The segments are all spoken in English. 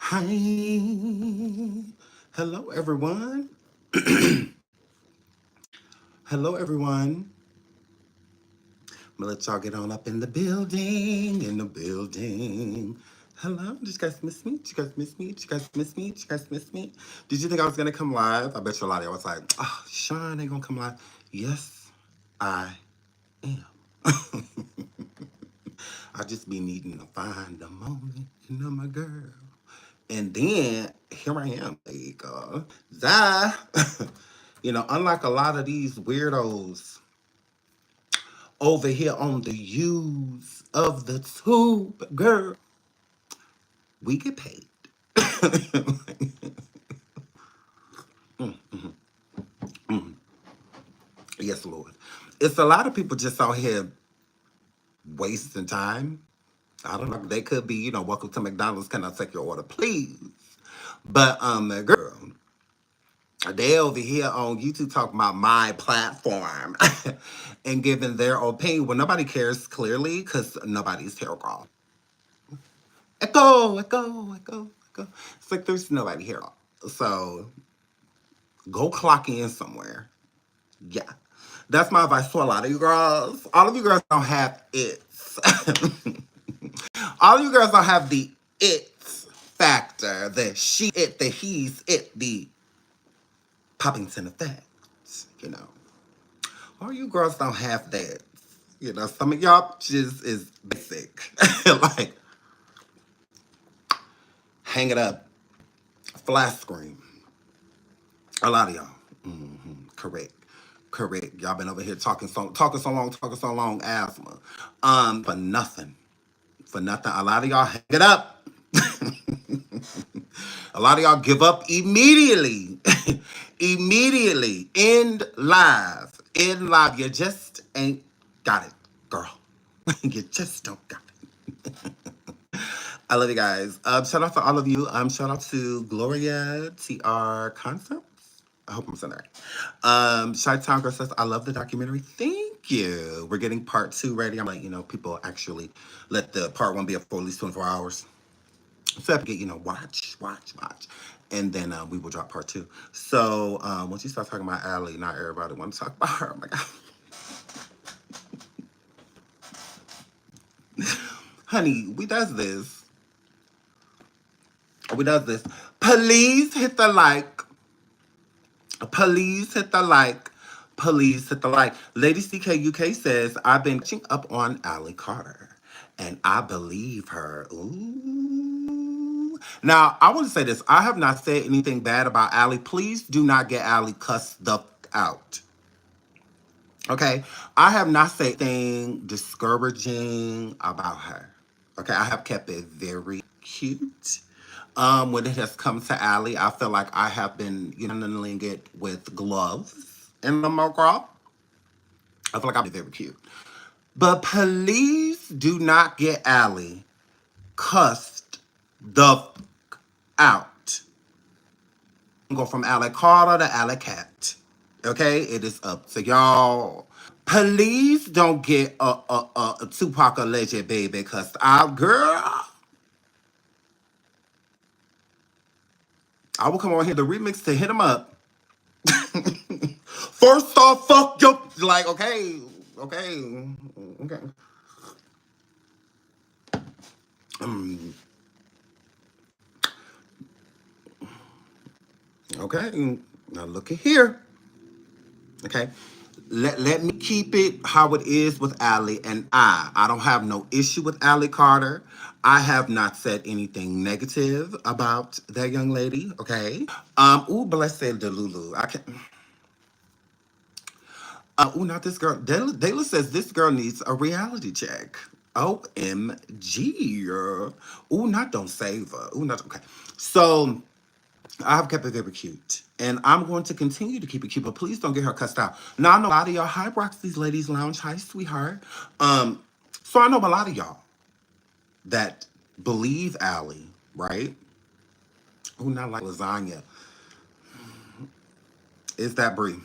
Hi. Hello, everyone. Hello, everyone. I'm gonna let y'all get on up in the building. In the building. Hello. Did you guys miss me? Did you guys miss me? Did you guys miss me? Did you guys miss me? Did you think I was gonna come live? I bet you a lot of y'all was like, oh, Sean ain't gonna come live. Yes, I am. I just be needing to find a moment, my girl. And then here I am, like, that, unlike a lot of these weirdos over here on the use of the tube, girl, we get paid. Yes, Lord. It's a lot of people just out here wasting time. I don't know. They could be, welcome to McDonald's. Can I take your order, please? But girl, they over here on YouTube talking about my platform and giving their opinion. Well, nobody cares clearly because nobody's here, girl. Echo, echo, echo, echo. It's like there's nobody here. So go clock in somewhere. Yeah. That's my advice to a lot of you girls. All of you girls don't have it. All of you girls don't have the it factor, the she it, the he's it, the Poppington effect, you know. All you girls don't have that. Some of y'all just is basic. Like, hang it up, flash screen. A lot of y'all. Correct. Correct. Y'all been over here talking so long, asthma. For nothing. For nothing. A lot of y'all hang it up. A lot of y'all give up immediately. Immediately. End live. End live. You just ain't got it, girl. You just don't got it. I love you guys. Shout out to all of you. Shout out to Gloria TR Concepts. I hope I'm saying that right. Shy Tonga says, I love the documentary. Thank you. We're getting part two ready. I'm like, people actually let the part one be up for at least 24 hours. So I have to get, watch. And then we will drop part two. So once you start talking about Allie, not everybody want to talk about her. Oh my God. Honey, we does this. We does this. Please hit the like. Please hit the like. Please hit the like. Lady CKUK says, I've been catching up on Allie Carter. And I believe her. Ooh. Now, I want to say this. I have not said anything bad about Allie. Please do not get Allie cussed the out. Okay? I have not said anything discouraging about her. Okay? I have kept it very cute. When it has come to Allie, I feel like I have been, handling it with gloves in the mocro. I feel like I've been very cute. But please do not get Allie cussed the out. Go from Allie Carter to Allie Cat. Okay? It is up to y'all. Please don't get a Tupac alleged baby cussed out, girl. I will come on here the remix to hit him up. First off, fuck you. Like, okay. Okay. Now look at here. Okay. Let me keep it how it is with Allie and I don't have no issue with Allie Carter. I have not said anything negative about that young lady. Okay. Ooh, blessed Delulu. I can. Not this girl. Dayla says this girl needs a reality check. OMG. Ooh, not don't save her. Ooh, not okay. So I have kept it very cute. And I'm going to continue to keep it cute, but please don't get her cussed out. Now I know a lot of y'all, hi Roxy's Ladies Lounge, hi sweetheart. So I know a lot of y'all that believe Allie, right? Ooh, not like lasagna. Is that Brie?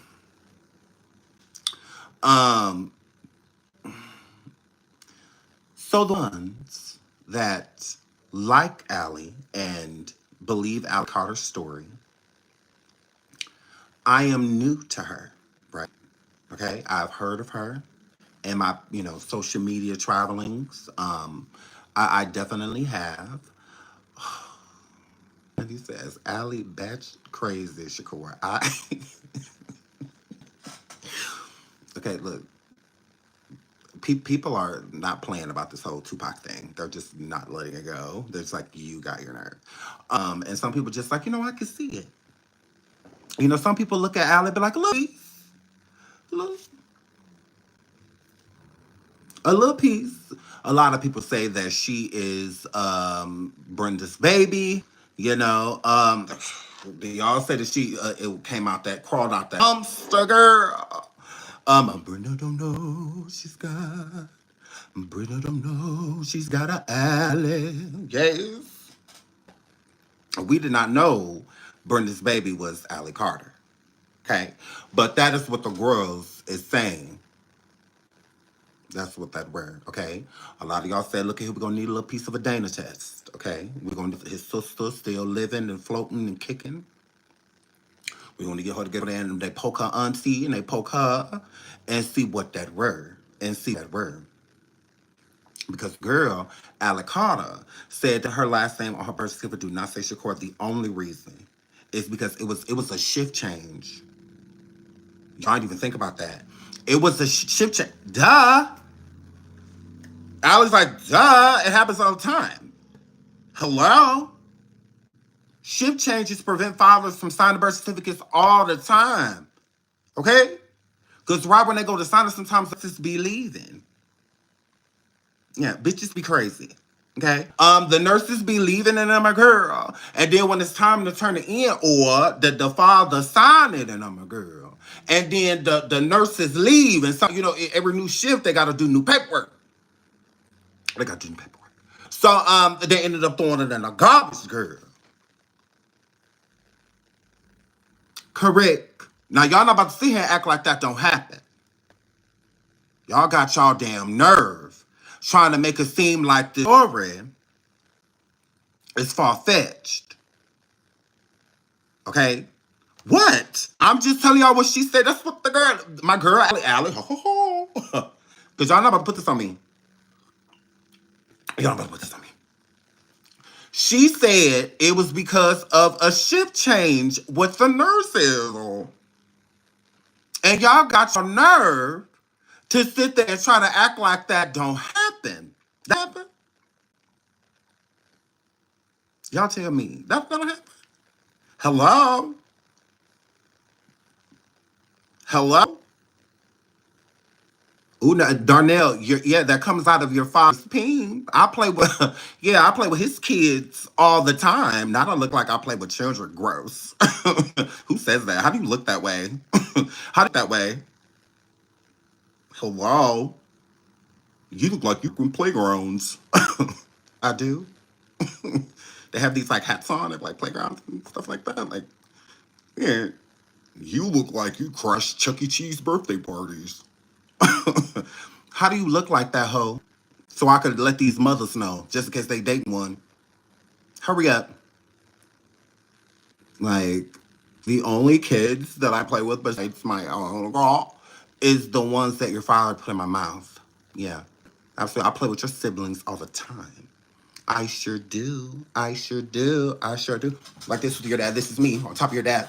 Um, So the ones that like Allie and believe Al Carter's story. I am new to her, right? Okay, I've heard of her in my, social media travelings. I definitely have. And he says, Allie, batch crazy, Shakur. Okay, look, people are not playing about this whole Tupac thing. They're just not letting it go. They're just like, you got your nerve. And some people just like, I can see it. Some people look at Allie and be like, look, a little piece. A lot of people say that she is Brenda's baby. They all say that she it came out that crawled out that dumpster girl. Brenda don't know she's got. Brenda don't know she's got a alley. Yes, we did not know Brenda's baby was Allie Carter. Okay, but that is what the girls is saying. That's what that word, okay? A lot of y'all said, look at here, we're going to need a little piece of a Dana test, okay? We're going to, his sister still living and floating and kicking. We're going to get her to get there and they poke her auntie and they poke her and see what that word, and see that word. Because girl, Allie Carter said that her last name on her birth certificate do not say Shakur. The only reason is because it was a shift change. Y'all didn't even think about that. It was a shift change. Duh! I was like, duh, it happens all the time. Hello? Shift changes prevent fathers from signing birth certificates all the time. Okay? Because right when they go to sign it, sometimes they just be leaving. Yeah, bitches be crazy. Okay? The nurses be leaving and I'm a girl. And then when it's time to turn it in, or the father sign it and I'm a girl. And then the nurses leave. And so, every new shift, they got to do new paperwork. They got to do new paperwork. So they ended up throwing it in a garbage, girl. Correct. Now y'all not about to sit here and act like that don't happen. Y'all got y'all damn nerve trying to make it seem like this story is far-fetched. Okay? What? I'm just telling y'all what she said. That's what my girl, Allie, because y'all not about to put this on me. Y'all not about to put this on me. She said it was because of a shift change with the nurses. And y'all got your nerve to sit there and try to act like that don't happen. That happen? Y'all tell me. That's gonna happen? Hello? Hello? Ooh, now, Darnell, that comes out of your father's team. I play with his kids all the time. Now I don't look like I play with children. Gross. Who says that? How do you look that way? How do you look that way? Hello? You look like you can playgrounds. I do. They have these like hats on at like playgrounds and stuff like that. Like, yeah, you look like you crushed Chuck E. Cheese birthday parties. How do you look like that, hoe? So I could let these mothers know, just in case they date one. Hurry up. Like, the only kids that I play with besides my own girl is the ones that your father put in my mouth. Yeah. Absolutely. I play with your siblings all the time. I sure do. I sure do. I sure do. Like this with your dad. This is me on top of your dad.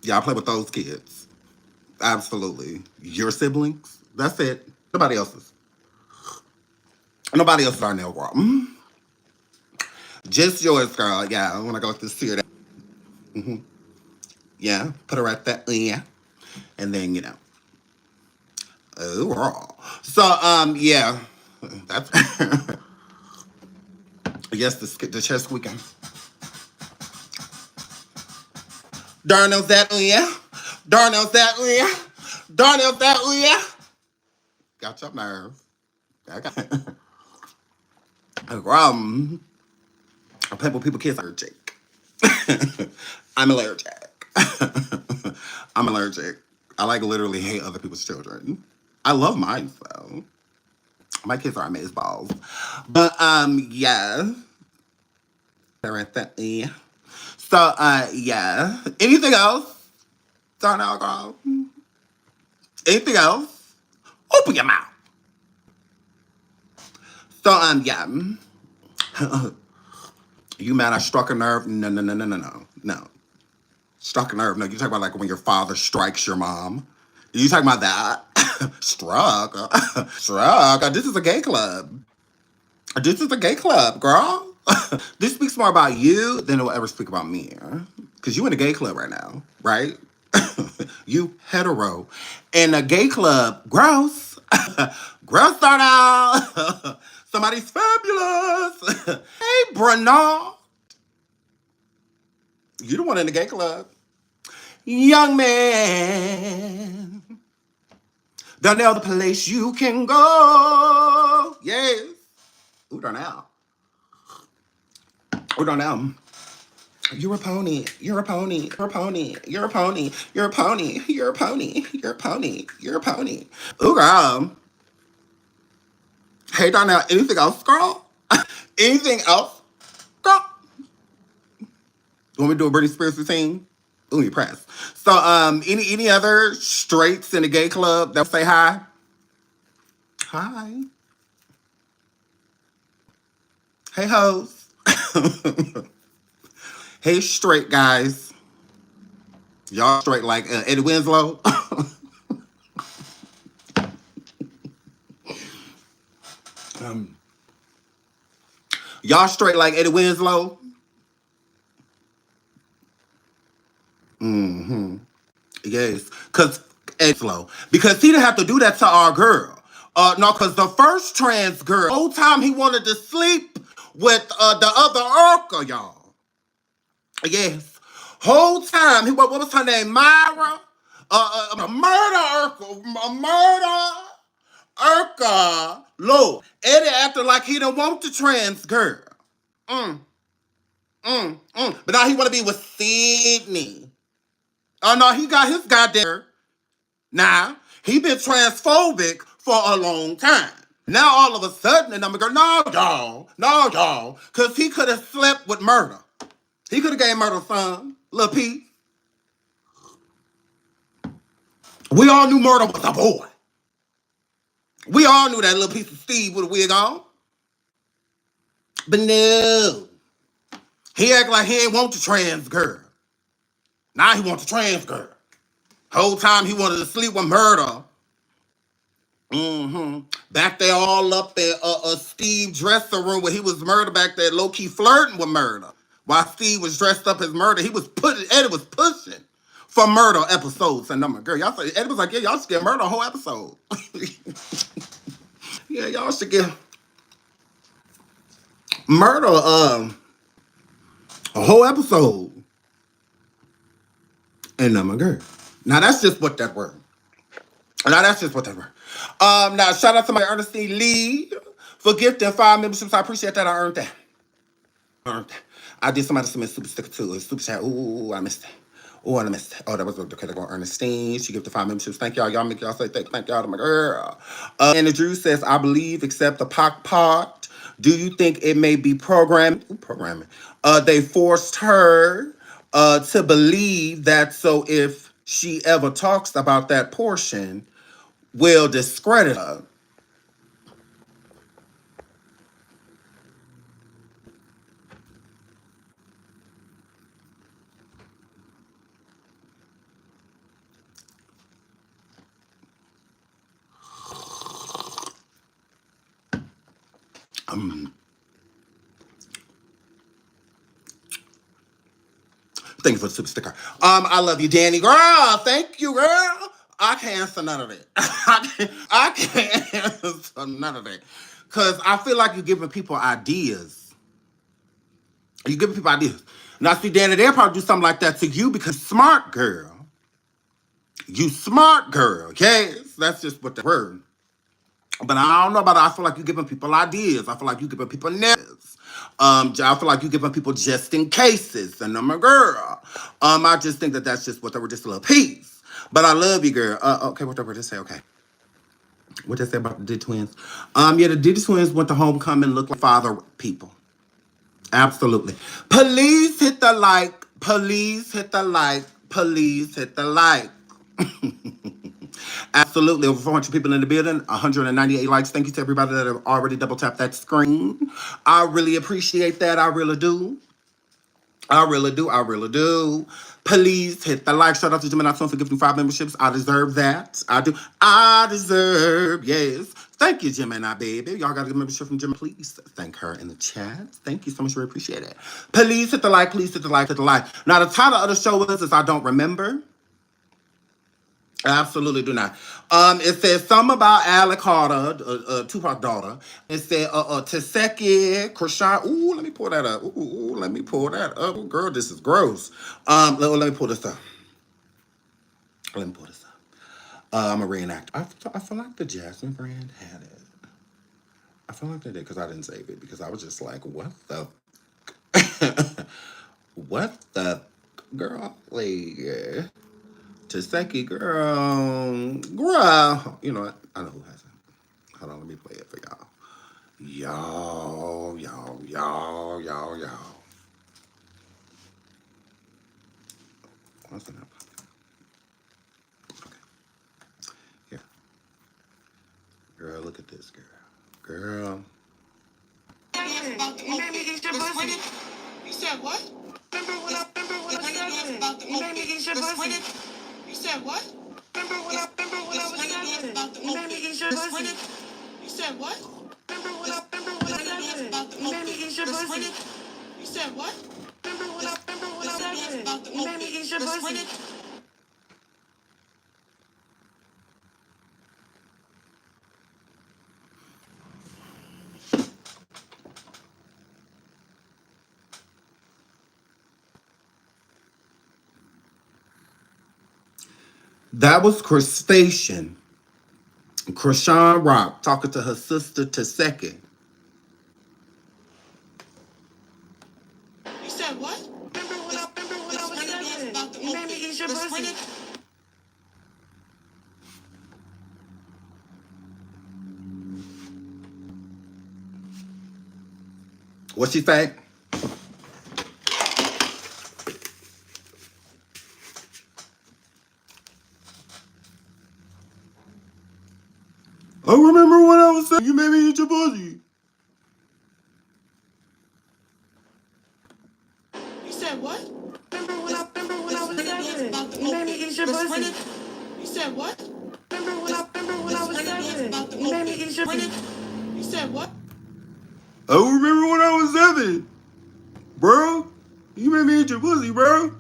Yeah, I play with those kids. Absolutely. Your siblings? That's it. Nobody else's. Nobody else's our nail girl. Just yours, girl. Yeah, I want to go with this to your dad. Yeah, put her right there. Yeah. And then, oh, girl. So, yeah. That's yes, the chair squeaking. Darnell's that, yeah. Darnell's that, yeah. Darnell's that, yeah. Got your nerve. I got I play with people kids allergic. I'm allergic. I'm allergic. I like literally hate other people's children. I love mine, so my kids are amazeballs. But yeah. Yeah. So yeah. Anything else? Darnell girl. Anything else? Open your mouth. So yeah. You mad I struck a nerve? No, no, no, no, no, no. No. Struck a nerve. No, you talking about like when your father strikes your mom. You talking about that? Struck. Struck. This is a gay club. This is a gay club, girl. This speaks more about you than it will ever speak about me. Because you in a gay club right now, right? You hetero. In a gay club, gross. Gross start out. Somebody's fabulous. Hey, Bernard. You the one in the gay club. Young man. Don't know the place you can go. Yes. Ooh, don't know. Ooh, don't know. You're a pony. You're a pony. You're a pony. You're a pony. You're a pony. You're a pony. You're a pony. You're a pony. Ooh, girl. Hey, Donnell. Anything else, girl? Anything else, girl? You want me to do a Britney Spears routine? Ooh, you press. So, any other straights in the gay club that say hi? Hi. Hey, hoes. Hey, straight guys. Y'all straight like Eddie Winslow. um, y'all straight like Eddie Winslow. Mm-hmm. Yes, because Eddie Winslow. Because he didn't have to do that to our girl. No, because the first trans girl, the whole time he wanted to sleep with the other Urkel, y'all. Yes. Whole time, what was her name? Myra? A murder Urkel. A murder Lord. Eddie acted like he didn't want the trans girl. Mm, But now he want to be with Sydney. Oh, no, he got his goddamn. Now, he been transphobic for a long time. Now, all of a sudden, and I'm going, no, y'all. Because he could have slept with Murder. He could have gave Murder son, Lil P. We all knew Murder was a boy. We all knew that little piece of Steve with a wig on. But no. He act like he ain't want the trans girl. Now he wants the trans girl. Whole time he wanted to sleep with Murder. Back there all up in Steve dressing room where he was Murder back there low-key flirting with Murder. While Steve was dressed up as Murder, Eddie was pushing for Murder episodes. And I'm like, girl, y'all say, Eddie was like, yeah, y'all should get Murder a whole episode. Yeah, y'all should get Murder a whole episode. And I'm like, girl. Now that's just what that word. Now shout out to my Ernestine Lee for gifting 5 memberships. I appreciate that. I earned that. I did somebody submit super sticker too. A super chat. Ooh, I missed it. Oh, I missed it. Oh, that was okay. They're going Ernestine. She gifted 5 memberships. Thank y'all. Y'all make y'all say thank y'all to my girl. And Drew says, I believe, except the POC part. Do you think it may be programming? They forced her to believe that, so if she ever talks about that portion, will discredit her. Thank you for the super sticker. I love you, Danny. Girl, thank you, girl. I can't answer none of it. I can't answer none of it. Because I feel like you're giving people ideas. You're giving people ideas. Now, see, Danny, they'll probably do something like that to you because smart girl. You smart girl, yes? That's just what the word. But I don't know about it. I feel like you're giving people ideas. I feel like you're giving people narratives. I feel like you're giving people just in cases. And I'm a girl. I just think that that's just what they were, just a little piece. But I love you, girl. Okay, what they were just say, okay. What they say about the Diddy twins? Yeah, the Diddy twins went to homecoming, look like father people. Absolutely. Please hit the like. Please hit the like. Please hit the like. Absolutely. Over 400 people in the building, 198 likes. Thank you to everybody that have already double tapped that screen. I really appreciate that. I really do. I really do. I really do. Please hit the like. Shout out to Gemini Son for giving me 5 memberships. I deserve that. I do. I deserve. Yes. Thank you, Gemini, baby. Y'all got a good membership from Gemini. Please thank her in the chat. Thank you so much. We appreciate it. Please hit the like. Please hit the like. Hit the like. Now, the title of the show is I Don't Remember. Absolutely do not. It says something about Alec Carter, Tupac daughter. It said Tesehki, Chrisean. Ooh, let me pull that up. Ooh, let me pull that up. Ooh, girl, this is gross. Let me pull this up. Let me pull this up. I'm a reenactor. I feel like the Jasmine brand had it. I feel like they did because I didn't save it because I was just like, what the, what the, girl, like. Tesehki, girl. You know what? I know who has it. Hold on, let me play it for y'all. Y'all. What's that? Okay. Here. Girl, look at this, girl. Girl. You made me eat your pussy. You said what? Remember when I said it? You made me eat your pussy. You said what? Remember when I was 7? You made me eat your pussy. You said what? Remember when I said it? You made me eat your pussy. You said what? Remember when I said it? You made me eat your pussy. That was Chrisean. Chrisean Rock talking to her sister Tesehki. You said what? Remember when I was 7? You made me eat your pussy. What she say? I remember when I was 7. You made me eat your pussy. You said what? Remember when I was 7? You made me eat your pussy. You said what? Remember when I was 7? You made me eat your pussy. You said what? I remember when I was 7. Bro, you made me eat your pussy, bro.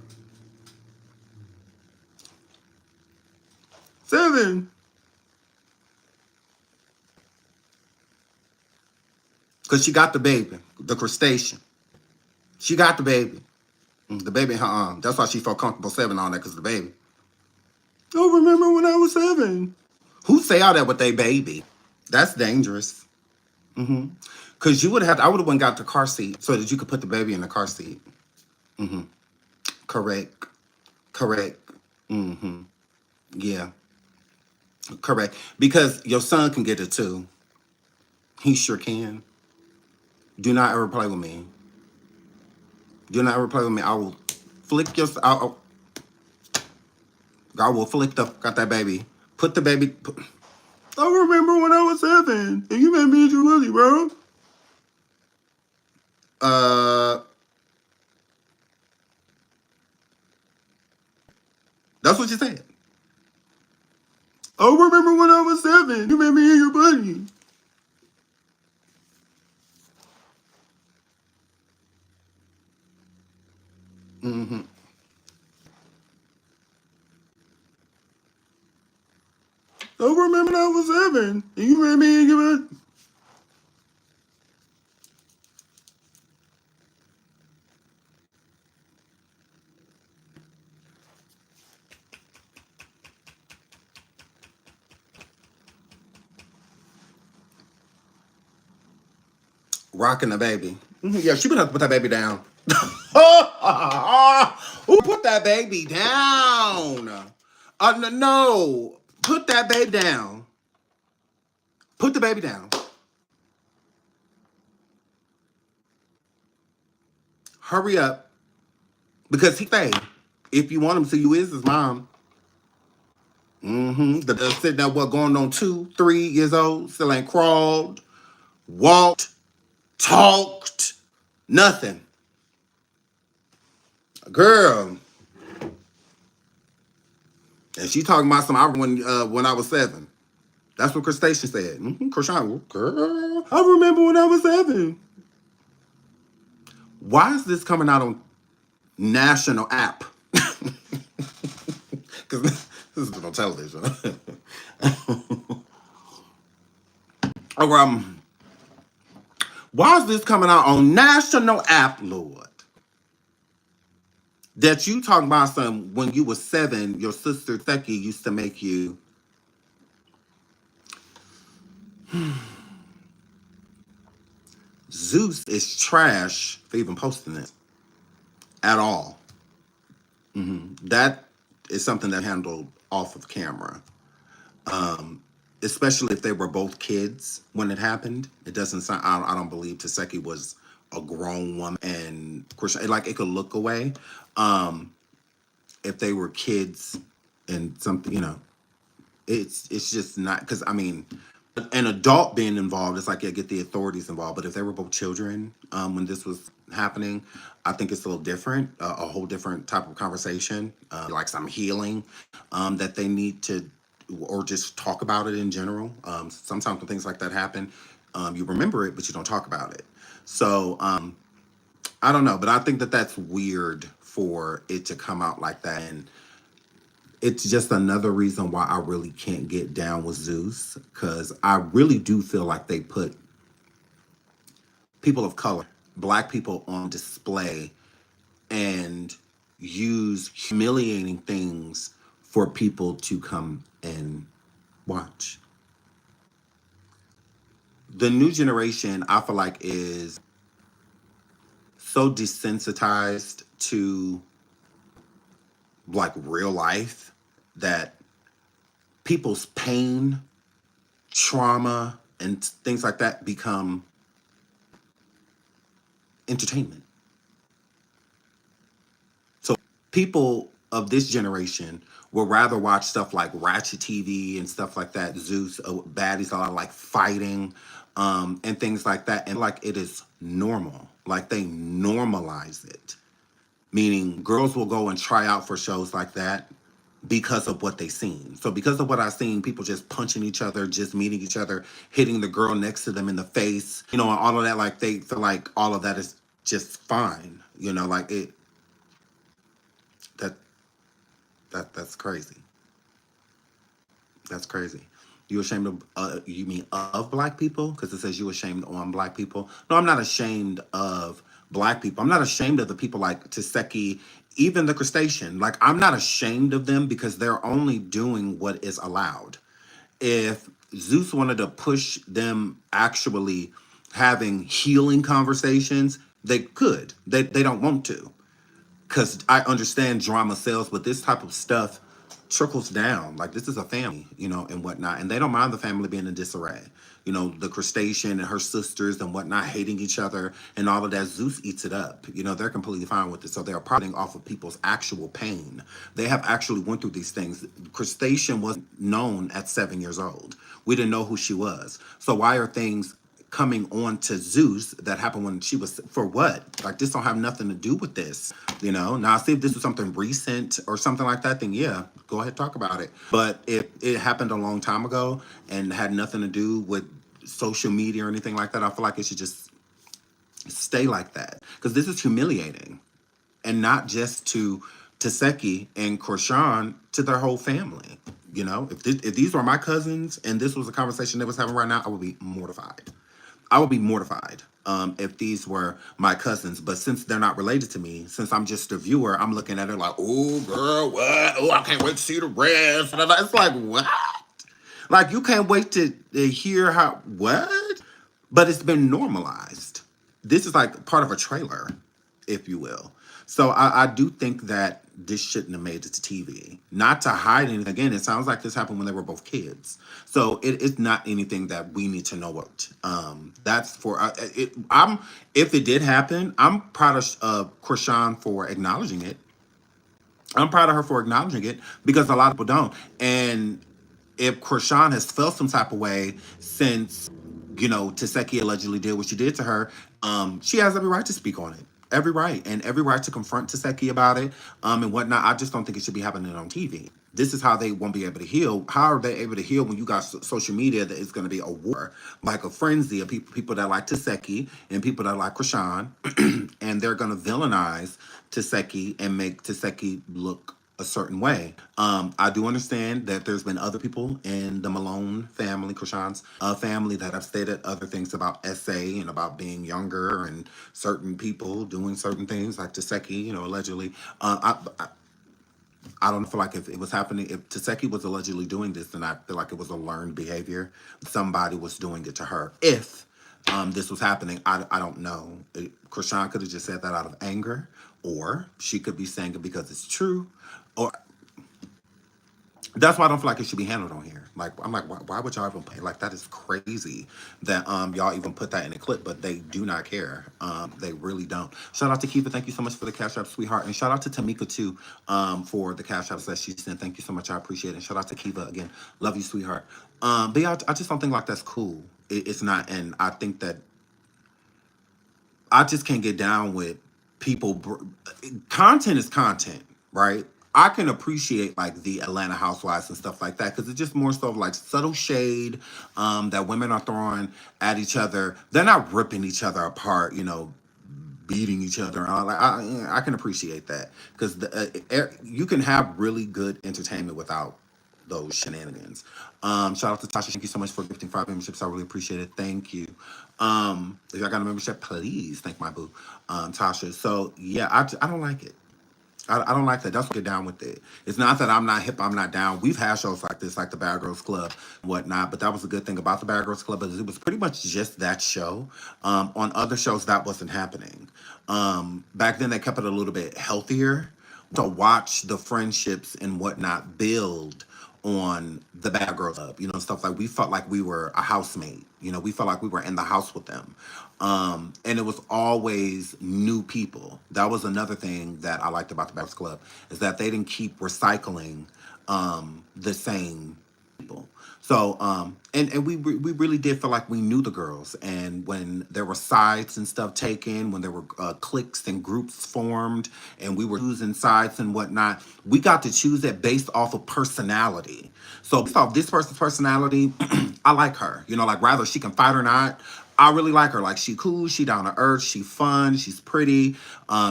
7. Because she got the baby, the crustacean. She got the baby. The baby in her arm. That's why she felt comfortable 7 on that, because of the baby. I remember when I was 7. Who say all that with their baby? That's dangerous. Because you would have, I would have went and got the car seat so that you could put the baby in the car seat. Correct. Yeah. Correct. Because your son can get it too. He sure can. Do not ever play with me. Do not ever play with me. I will flick your. I will flick got that baby. Put the baby. I remember when I was 7 and you made me eat your pussy, bro. That's what you said. I remember when I was 7. You made me eat your pussy. I remember when I was 7 and you made me eat your pussy. Rocking the baby. Yeah, she would have to put that baby down. Ooh, put that baby down. No, put that baby down. Put the baby down. Hurry up. Because he say, if you want him to, you is his mom. The sitting there, what, going on 2, 3 years old, still ain't crawled, walked, talked, nothing. Girl. And she talking about some I when I was 7. That's what Chrisean said. Chrisean, girl, I remember when I was 7. Why is this coming out on national app? Because this is on television. Or why is this coming out on national app, Lord? That you talking about some when you were 7, your sister Tesehki used to make you. Zeus is trash for even posting this at all. That is something that handled off of camera. Especially if they were both kids when it happened. It doesn't sound, I don't believe Tesehki was a grown woman, and of course, like, it could look away. If they were kids and something, it's just not, because I mean, an adult being involved, it's like, yeah, get the authorities involved. But if they were both children when this was happening, I think it's a little different, a whole different type of conversation, like some healing that they need to, or just talk about it in general. Sometimes when things like that happen, you remember it, but you don't talk about it. So I don't know, but I think that that's weird for it to come out like that. And it's just another reason why I really can't get down with Zeus, because I really do feel like they put people of color, Black people, on display and use humiliating things for people to come and watch. The new generation, I feel like, is so desensitized to like real life that people's pain, trauma, and things like that become entertainment. So people of this generation will rather watch stuff like Ratchet TV and stuff like that, Zeus, baddies, a lot of like fighting, and things like that. And like, it is normal. Like, they normalize it. Meaning girls will go and try out for shows like that because of what they seen. So because of what I seen, people just punching each other, just meeting each other, hitting the girl next to them in the face, and all of that, like, they feel like all of that is just fine. Like, that's crazy. That's crazy. You ashamed of, you mean of Black people? Because it says you ashamed on Black people. No, I'm not ashamed of Black people. I'm not ashamed of the people like Tesehki, even the Chrisean. Like, I'm not ashamed of them because they're only doing what is allowed. If Zeus wanted to push them actually having healing conversations, they could. They don't want to. Because I understand drama sells, but this type of stuff trickles down. Like, this is a family, and whatnot. And they don't mind the family being in disarray. The Chrisean and her sisters and whatnot hating each other and all of that. Zeus eats it up. They're completely fine with it. So they're profiting off of people's actual pain. They have actually went through these things. Chrisean wasn't known at 7 years old. We didn't know who she was. So why are things coming on to Zeus that happened when she was, for what? Like, this don't have nothing to do with this, Now, see, if this was something recent or something like that, then yeah, go ahead, talk about it. But if it happened a long time ago and had nothing to do with social media or anything like that, I feel like it should just stay like that. Because this is humiliating. And not just to Tesehki and Chrisean, to their whole family. If these were my cousins and this was a conversation they was having right now, I would be mortified. I would be mortified if these were my cousins. But since they're not related to me, since I'm just a viewer, I'm looking at it like, oh, girl, what? Oh, I can't wait to see the rest. And it's like, what? Like, you can't wait to hear how, what? But it's been normalized. This is like part of a trailer, if you will. So I do think that this shouldn't have made it to TV. Not to hide anything. Again, it sounds like this happened when they were both kids. So it's not anything that we need to know about. That's for I'm if it did happen, I'm proud of Chrisean for acknowledging it. I'm proud of her for acknowledging it because a lot of people don't. And if Chrisean has felt some type of way since, Tesehki allegedly did what she did to her, she has every right to speak on it. Every right. And every right to confront Tesehki about it, and whatnot. I just don't think it should be happening on TV. This is how they won't be able to heal. How are they able to heal when you got social media that is going to be a war, like a frenzy of people that like Tesehki and people that like Chrisean, and they're going to villainize Tesehki and make Tesehki look a certain way. I do understand that there's been other people in the Malone family, Chrisean's family, that have stated other things about SA and about being younger and certain people doing certain things like Tesehki, allegedly. I don't feel like if it was happening, if Tesehki was allegedly doing this, then I feel like it was a learned behavior. Somebody was doing it to her. If this was happening, I don't know. Chrisean could have just said that out of anger, or she could be saying it because it's true, or that's why I don't feel like it should be handled on here. Like, I'm like, why would y'all even play? Like, that is crazy that y'all even put that in a clip, but they do not care. They really don't. Shout out to Kiva. Thank you so much for the Cash App, sweetheart. And shout out to Tamika, too, for the Cash Apps that she sent. Thank you so much. I appreciate it. And shout out to Kiva again. Love you, sweetheart. But yeah, I just don't think like that's cool. It's not. And I think that I just can't get down with people. Content is content, right? I can appreciate like the Atlanta Housewives and stuff like that because it's just more so like subtle shade that women are throwing at each other. They're not ripping each other apart, beating each other. Like I can appreciate that because you can have really good entertainment without those shenanigans. Shout out to Tasha. Thank you so much for gifting 5 memberships. I really appreciate it. Thank you. If y'all got a membership, please thank my boo, Tasha. So yeah, I don't like it. I don't like that. That's what get down with it. It's not that I'm not hip, I'm not down. We've had shows like this, like the Bad Girls Club and whatnot, but that was a good thing about the Bad Girls Club is it was pretty much just that show. On other shows, that wasn't happening. Back then, they kept it a little bit healthier to watch the friendships and whatnot build on the Bad Girls Club, stuff like we felt like we were a housemate. We felt like we were in the house with them. And it was always new people. That was another thing that I liked about the Bad Girls Club is that they didn't keep recycling the same people. So, and we really did feel like we knew the girls. And when there were sides and stuff taken, when there were cliques and groups formed, and we were choosing sides and whatnot, we got to choose it based off of personality. So based off this person's personality, I like her. Like rather she can fight or not. I really like her. Like she cool, she down to earth, she fun, she's pretty,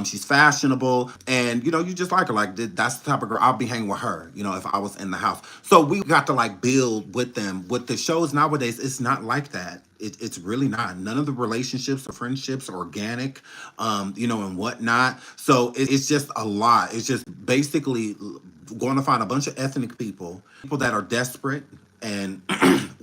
she's fashionable, and you just like her. Like that's the type of girl I'll be hanging with her. If I was in the house. So we got to like build with them. With the shows nowadays, it's not like that. It's really not. None of the relationships or friendships are organic, and whatnot. So it's just a lot. It's just basically going to find a bunch of ethnic people that are desperate and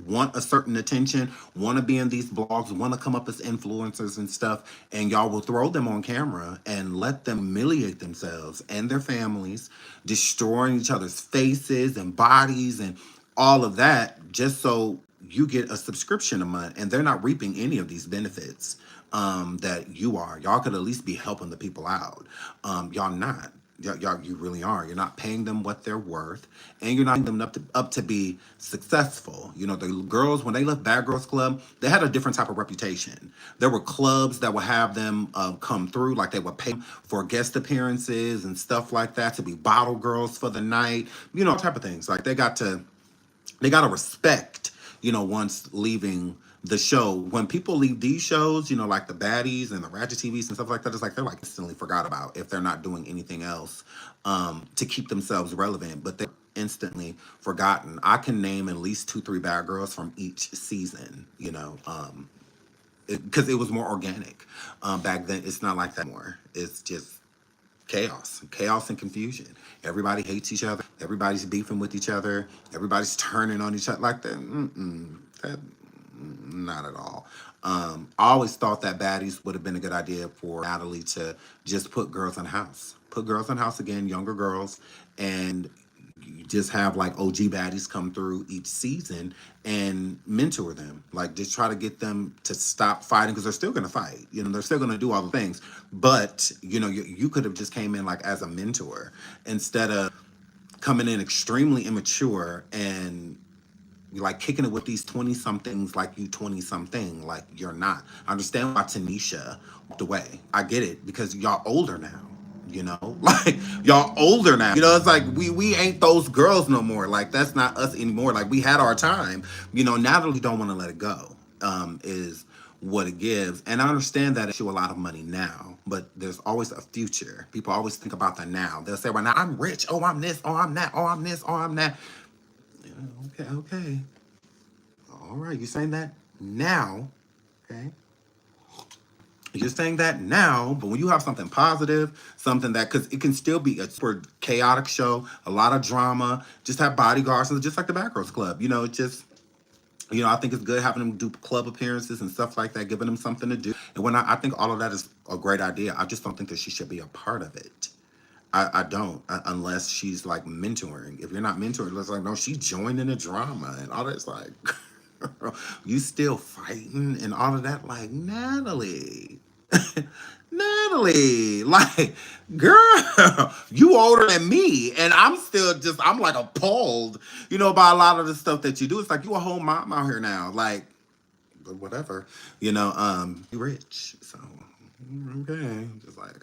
want a certain attention, want to be in these blogs, want to come up as influencers and stuff, and y'all will throw them on camera and let them humiliate themselves and their families, destroying each other's faces and bodies and all of that just so you get a subscription a month, and they're not reaping any of these benefits that you are. Y'all could at least be helping the people out. Y'all not. Y'all, you really are. You're not paying them what they're worth, and you're not paying them up to be successful. The girls, when they left Bad Girls Club, they had a different type of reputation. There were clubs that would have them come through, like they would pay for guest appearances and stuff like that to be bottle girls for the night. Type of things. Like they got to respect. Once leaving the show, when people leave these shows, like the baddies and the ratchet TVs and stuff like that, it's like they're like instantly forgot about if they're not doing anything else to keep themselves relevant, but they're instantly forgotten. I can name at least 2-3 bad girls from each season, because it was more organic. Back then, it's not like that anymore. It's just chaos and confusion. Everybody hates each other. Everybody's beefing with each other. Everybody's turning on each other like that. That not at all. I always thought that baddies would have been a good idea for Natalie to just put girls in house. Put girls in house again, younger girls, and you just have like OG baddies come through each season and mentor them. Like just try to get them to stop fighting because they're still gonna fight. You know, they're still gonna do all the things. But you know, you could have just came in like as a mentor instead of coming in extremely immature and like kicking it with these 20 somethings like you 20 something like you're not. I understand why Tanisha walked away. I get it because y'all older now. You know, like y'all older now. You know, it's like we ain't those girls no more. Like that's not us anymore. Like we had our time. You know, Natalie don't want to let it go. Is what it gives. And I understand that it's a lot of money now, but there's always a future. People always think about the now. They'll say, well, now I'm rich. Oh, I'm this. Oh, I'm that. Oh, I'm this. Oh, I'm that. Yeah, okay, okay. All right, you're saying that now, okay? You're saying that now, but when you have something positive, something that, because it can still be a super chaotic show, a lot of drama, just have bodyguards, and just like the Backrooms Club, you know, just, you know, I think it's good having them do club appearances and stuff like that, giving them something to do. And when I think all of that is a great idea, I just don't think that she should be a part of it. I don't, unless she's like mentoring. If you're not mentoring, it's like, no, she's joining the drama and all that's like, you still fighting and all of that. Like, Natalie, Natalie, like, girl, you older than me. And I'm still just, I'm like appalled, you know, by a lot of the stuff that you do. It's like, you a whole mom out here now. Like, but whatever, you know, you rich. So, okay, just like,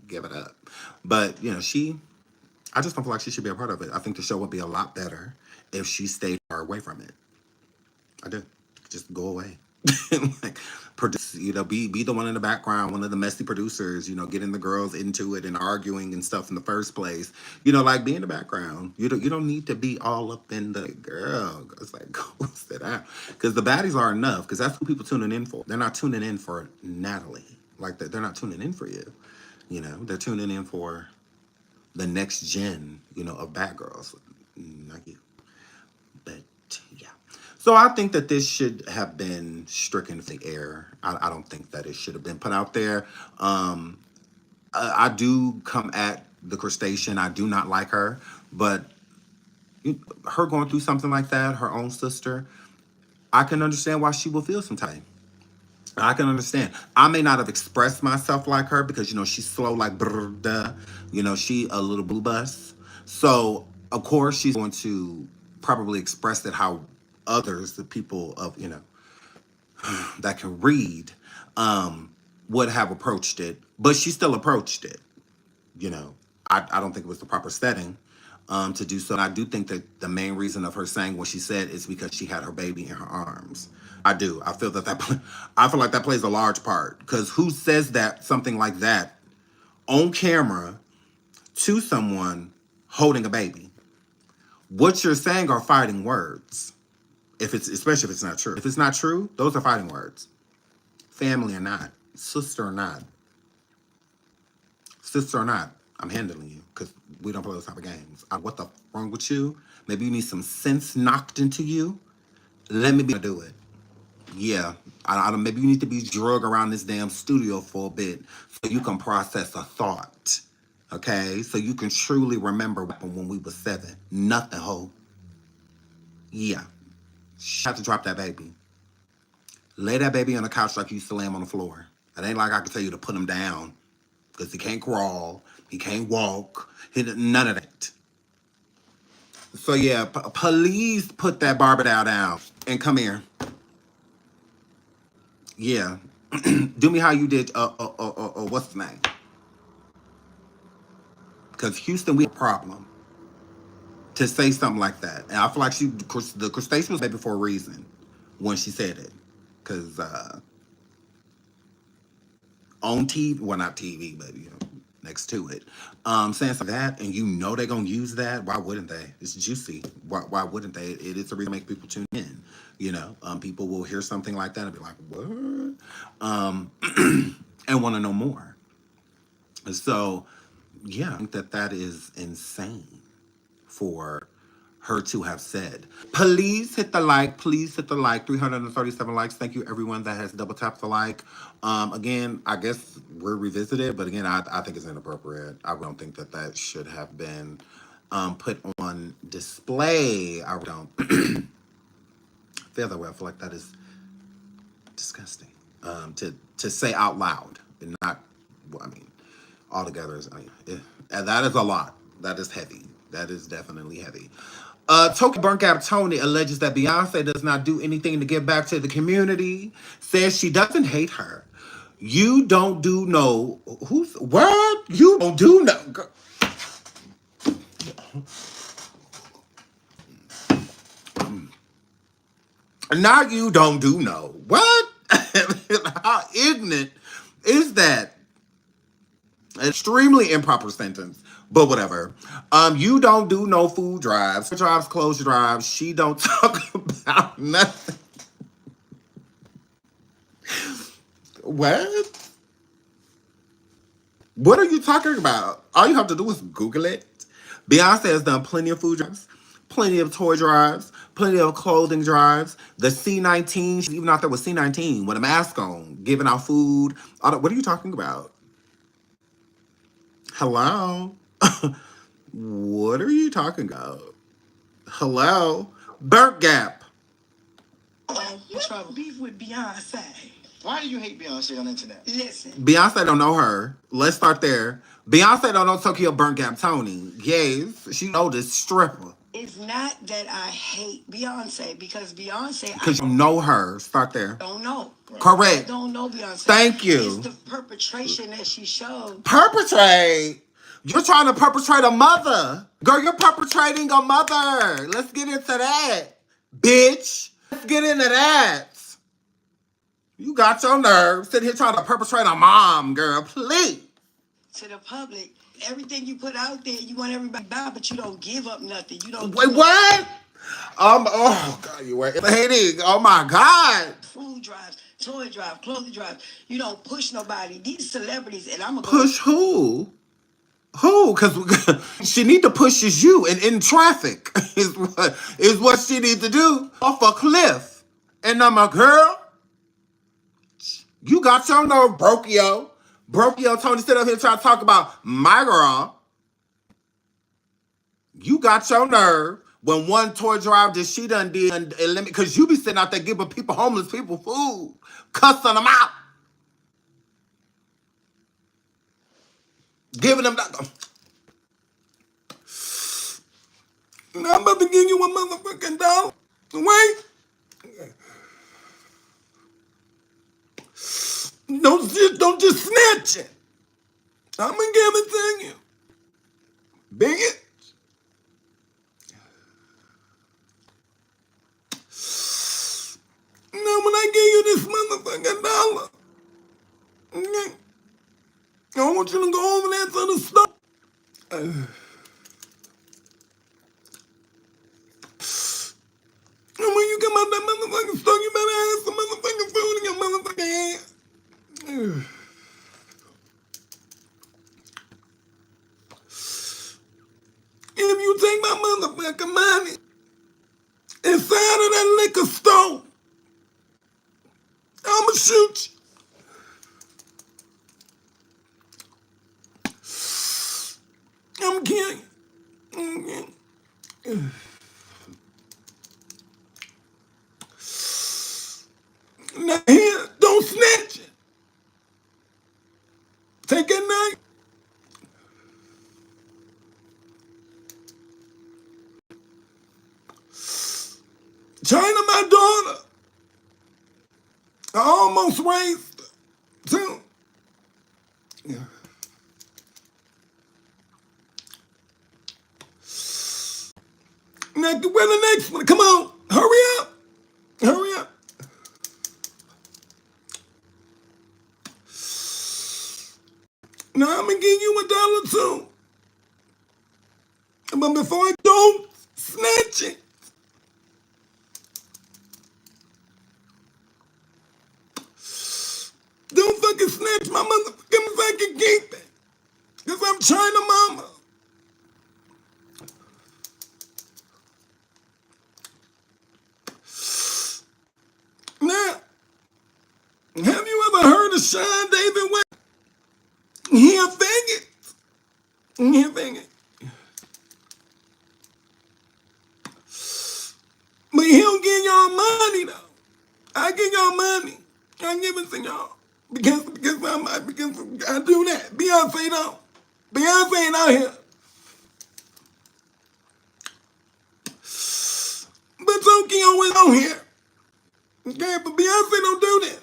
give it up. But, you know, I just don't feel like she should be a part of it. I think the show would be a lot better if she stayed far away from it. I do. Just go away. Like produce, you know, be the one in the background, one of the messy producers, you know, getting the girls into it and arguing and stuff in the first place. You know, like be in the background. You don't need to be all up in the girl. It's like go sit down. Because the baddies are enough, because that's what people tuning in for. They're not tuning in for Natalie. Like they're not tuning in for you. You know, they're tuning in for the next gen, you know, of bad girls. Not you. But yeah. So I think that this should have been stricken from the air. I don't think that it should have been put out there. I do come at the crustacean. I do not like her, but her going through something like that, her own sister, I can understand why she will feel some type. I can understand. I may not have expressed myself like her because you know she's slow like brr, duh. You know she a little blue bus. So of course she's going to probably express it how others, the people of you know that can read, would have approached it. But she still approached it. You know, I don't think it was the proper setting to do so. And I do think that the main reason of her saying what she said is because she had her baby in her arms. I do. I feel I feel like that plays a large part because who says that something like that on camera to someone holding a baby? What you're saying are fighting words. If it's especially if it's not true. If it's not true, those are fighting words. Family or not, sister or not, sister or not, I'm handling you because we don't play those type of games. What the wrong with you? Maybe you need some sense knocked into you. Let me be able to do it. Yeah, I don't. Maybe you need to be drug around this damn studio for a bit so you can process a thought. Okay, so you can truly remember what happened when we were 7. Nothing, ho. Yeah, have to drop that baby. Lay that baby on the couch like you used to lay him on the floor. It ain't like I can tell you to put him down because he can't crawl, he can't walk, none of that. So yeah, please put that Barbie down and come here. Yeah, do me how you did. What's the name? Because Houston, we have a problem to say something like that, and I feel like the crustacean was made for a reason when she said it, because on TV, well not TV, but you know next to it, saying something like that, and you know they're gonna use that. Why wouldn't they? It's juicy. Why wouldn't they? It is a reason to make people tune in. You know, people will hear something like that and be like, "What?" And want to know more. So, yeah, I think that that is insane for her to have said. Please hit the like. Please hit the like. 337 likes. Thank you, everyone that has double tapped the like. Again, I guess we're revisited, but again, I think it's inappropriate. I don't think that that should have been put on display. I don't feel that way. I feel like that is disgusting to say out loud and not. Well, I mean, altogether is. And that is a lot. That is heavy. That is definitely heavy. Tokyo Burnt Gap Tony alleges that Beyonce does not do anything to give back to the community. Says she doesn't hate her. You don't do no. Who's what? You don't do no. Now you don't do no. What? How ignorant is that? Extremely improper sentence, but whatever. You don't do no food drives. Drives, closure drives. She don't talk about nothing. What? What are you talking about? All you have to do is Google it. Beyonce has done plenty of food drives, plenty of toy drives, plenty of clothing drives. The C19, she's even out there with C19 with a mask on, giving out food. What are you talking about? Hello? What are you talking about? Hello? Burnt Gap. Trouble. Beef with Beyonce. Why do you hate Beyonce on the internet? Listen. Beyonce don't know her. Let's start there. Beyonce don't know Tokyo Burnt Gap Tony. Yes, she know this stripper. It's not that I hate Beyonce because Beyonce. Because you know her. Start there. Don't know. Correct. I don't know Beyonce. Thank you. It's the perpetration that she showed. Perpetrate? You're trying to perpetrate a mother. Girl, you're perpetrating a mother. Let's get into that. Bitch. Let's get into that. You got your nerve. Sitting here trying to perpetrate a mom, girl. Please. To the public, everything you put out there, you want everybody to buy, but you don't give up nothing. You don't. Wait, what? Oh, God, you were hating. Oh, my God. Food drives, toy drive, clothing drive. You don't push nobody. These celebrities, and I'm going to Push who? Who? Because she need to push is you and in traffic is what she need to do off a cliff. And I'm a girl. You got your nerve, Brokio. Brokio Tony sit up here trying to talk about my girl. You got your nerve when one toy drive that she done did and limit because you be sitting out there giving people, homeless people, food, cussing them out. Giving them that. Now I'm about to give you a motherfucking dollar. Wait. Don't just snatch it. I'm gonna give it to you. Bitch. Now when I give you this motherfucking dollar, okay, I want you to go over there to the store. And when you come out that motherfucking store, you better have some motherfucking food in your motherfucking hand. If you take my motherfucking money inside of that liquor store, I'ma shoot you. I'm kidding. Now here, don't snatch it. Take that knife. China, my daughter. I almost raised her, too. Yeah. Now, where the next one? Come on, hurry up. Hurry up. Now, I'm going to give you $1 too. But before I don't snatch it, don't fucking snatch my motherfucking fucking keep it. Because I'm China mama. Have you ever heard of SeanDavieWay? He a faggot. He a faggot. But he don't give y'all money though. I give y'all money. I give it to y'all. Because I do that. Beyonce don't. Beyonce ain't out here. But Toki always on here. Okay, but Beyonce don't do that.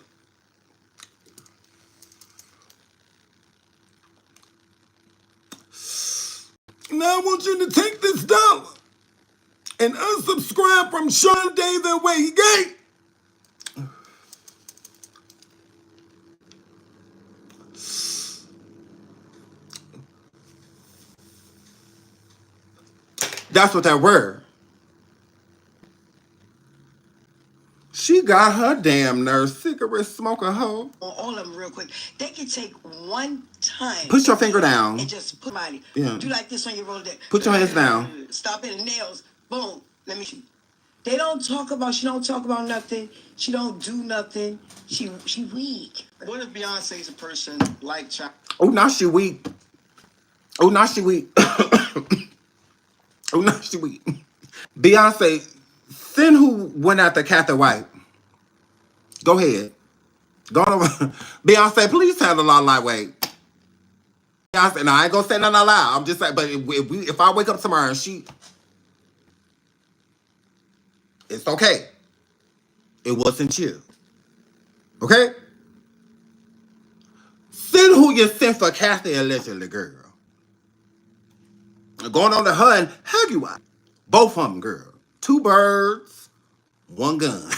Now I want you to take this dollar and unsubscribe from SeanDavieWay. Gay. That's what that word. She got her damn nerve cigarette smoking hoe. All of them real quick. They can take one time. Put your finger down. And just put money. Yeah. Do like this on your roller deck. Put your hands down. Stop it, nails. Boom. Let me shoot. They don't talk about, she don't talk about nothing. She don't do nothing. She weak. What if Beyonce's a person like China? Oh, now she weak. Oh, now she weak. Oh, now she weak. Beyonce, send who went after Kathy White. Go ahead. Go over. Beyonce, please handle our lightweight. Beyonce, now I ain't gonna say nothing out loud. I'm just saying, but if I wake up tomorrow and she, it's okay. It wasn't you. Okay? Send who you sent for Kathy allegedly, girl. Going on to her and have you out. Both of them, girl. 2 birds, 1 gun.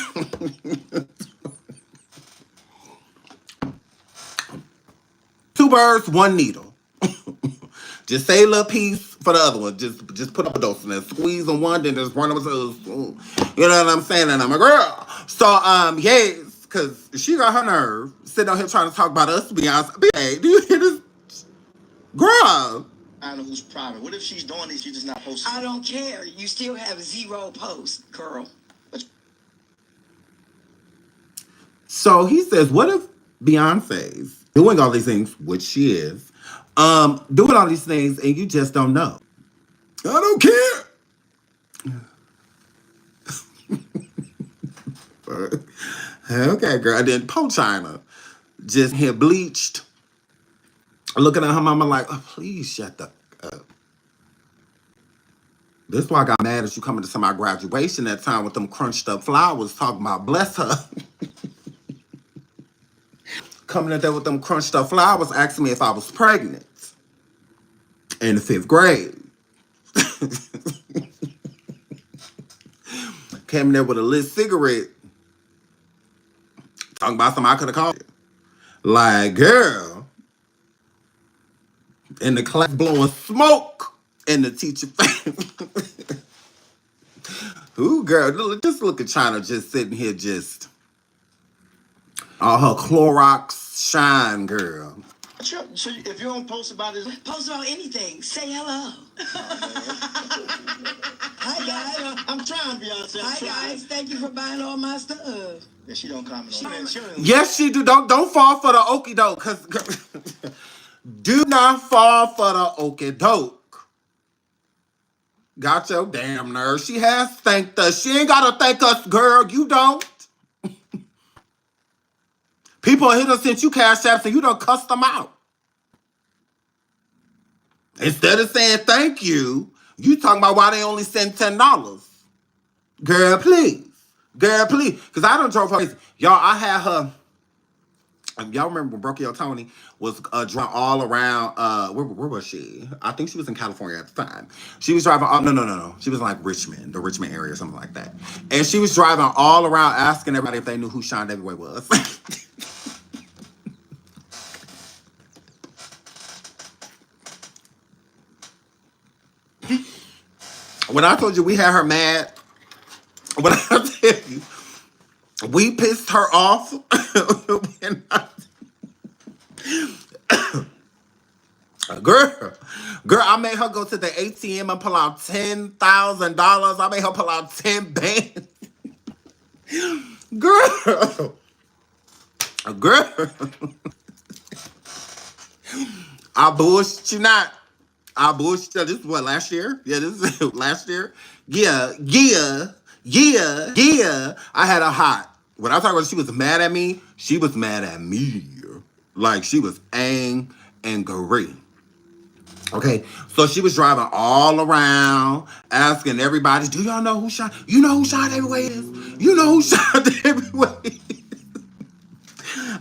2 birds, 1 needle. Just say a little piece for the other one. Just put up a dose and then squeeze on one, then just run over to the, you know what I'm saying? And I'm a girl. So yes, because she got her nerve sitting out here trying to talk about us, Beyonce. Hey, do you hear this? Girl. I don't know who's private. What if she's doing this? She's just not posting. I don't care. You still have 0 posts, girl. So he says, what if Beyonce's doing all these things, which she is, doing all these things and you just don't know? I don't care. Okay, girl. Then Poe China just here bleached, looking at her mama like, oh, please shut the up. This is why I got mad at you coming to my graduation that time with them crunched up flowers talking about bless her. Coming in there with them crunched up flowers asking me if I was pregnant in the 5th grade. Came in there with a lit cigarette talking about something I could have called it. Like, girl, in the class blowing smoke in the teacher face. Ooh, girl, just look at China just sitting here just all her Clorox shine, girl. So if you don't post about it, Post about anything. Say hello. Hi, guys. I'm trying, Beyonce. Hi, guys. Thank you for buying all my stuff. Yeah, she don't comment on that. Yes, she do. Don't fall for the okie doke. Cause do not fall for the okie doke. Got your damn nerve. She has thanked us. She ain't gotta thank us, girl. You don't. People here done sent you cash apps and you done cussed them out. Instead of saying thank you, you talking about why they only send $10. Girl, please. Girl, please. Because I done drove her crazy. Y'all, I had her. Y'all remember when Brooke Tony was driving all around, where was she? I think she was in California at the time. She was driving, no. She was in like Richmond, the Richmond area or something like that. And she was driving all around asking everybody if they knew who SeanDavieWay was. When I told you we had her mad, when I tell you, we pissed her off. Girl, I made her go to the ATM and pull out $10,000. I made her pull out 10 bands. Girl, girl. I bullshit you not. I bullshit. This is what, last year? Yeah, this is last year. Yeah. I had a hot. When I talk about she was mad at me, she was mad at me. Like she was angry. Okay, so she was driving all around, asking everybody, "Do y'all know who shot? You know who SeanDavieWay is? You know who SeanDavieWay is?"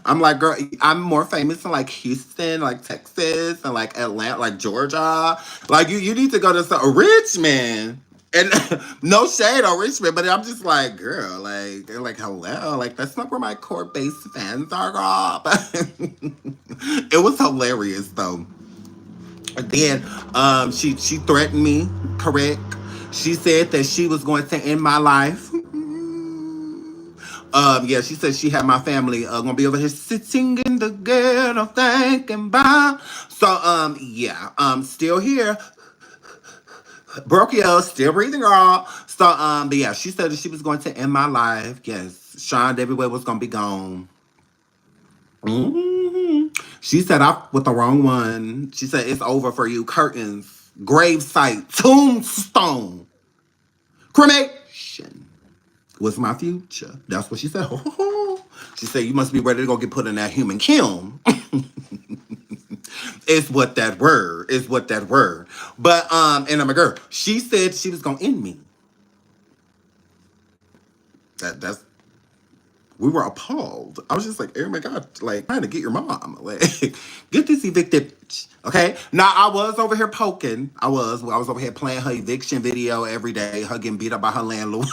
I'm like, girl, I'm more famous in like Houston, like Texas, and like Atlanta, like Georgia. Like you need to go to some Richmond. And no shade on Richmond, but I'm just like, girl, like, they're like, hello, like that's not where my core base fans are, girl. It was hilarious though. Then she threatened me, correct? She said that she was going to end my life. Yeah, she said she had my family gonna be over here sitting in the ghetto thinking about. So yeah, still here. Brokio, still breathing, girl. So but yeah, she said that she was going to end my life. Yes, SeanDavieWay was gonna be gone. hmm She said I with the wrong one. She said it's over for you. Curtains, grave site, tombstone, cremation was my future. That's what she said. She said you must be ready to go get put in that human kiln. It's what that word is. What that word. But and I'm a girl. She said she was gonna end me. That's we were appalled. I was just like, oh my god, like trying to get your mom, like get this evicted. Okay, now I was over here poking. I was over here playing her eviction video every day, her getting beat up by her landlord.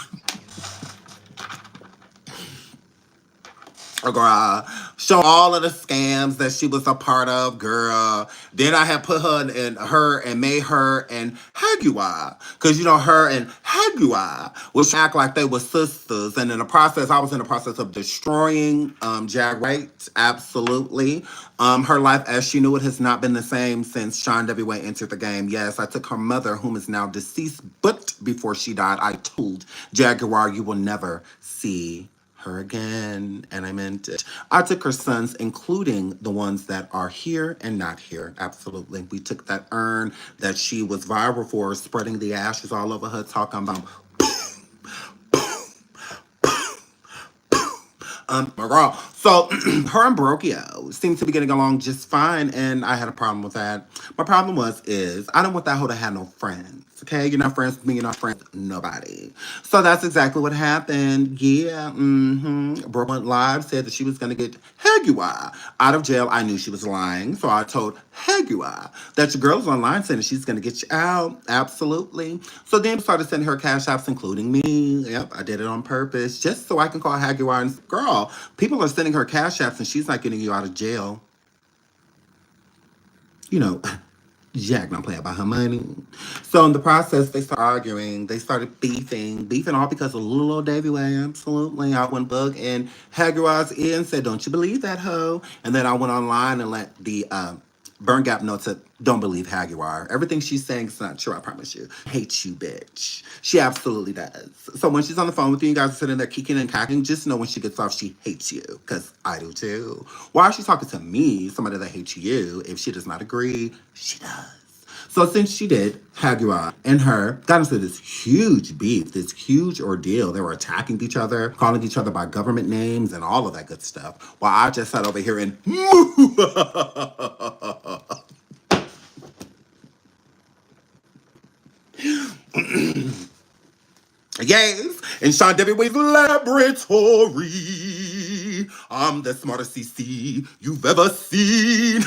Girl, show all of the scams that she was a part of, girl. Then I had put her and made her and Hagua, because you know her and Hagua would act like they were sisters, and in the process, I was in the process of destroying Jag White. Absolutely, her life as she knew it has not been the same since SeanDavieWay entered the game. Yes, I took her mother, whom is now deceased, but before she died, I told Jaguar, you will never see her again, and I meant it. I took her sons, including the ones that are here and not here. Absolutely. We took that urn that she was viral for, spreading the ashes all over her, talking about my girl. So her and Brokio seemed to be getting along just fine, and I had a problem with that. My problem is I don't want that hoe to have no friends. Okay, you're not friends with me, you're not friends with nobody. So that's exactly what happened. Yeah, Brooke went live, said that she was gonna get Hagua out of jail. I knew she was lying, so I told Hagua that your girl's online saying that she's gonna get you out. Absolutely. So then started sending her cash apps, including me. Yep, I did it on purpose, just so I can call Hagua and girl, people are sending her cash apps and she's not getting you out of jail. You know, Jack don't play about her money. So in the process, they started arguing. They started beefing all because of little old Davy Way. Absolutely. I went bug and Hagua's ear and said, don't you believe that hoe? And then I went online and let the Burn Gap know to don't believe Haguar. Everything she's saying is not true, I promise you. Hates you, bitch. She absolutely does. So when she's on the phone with you, you guys are sitting there kicking and cocking, just know when she gets off, she hates you. Because I do too. Why is she talking to me, somebody that hates you, if she does not agree? She does. So since she did, Hagua and her got into this huge beef, this huge ordeal. They were attacking each other, calling each other by government names and all of that good stuff. While I just sat over here and yes, in SeanDavieWay's laboratory, I'm the smartest CC you've ever seen.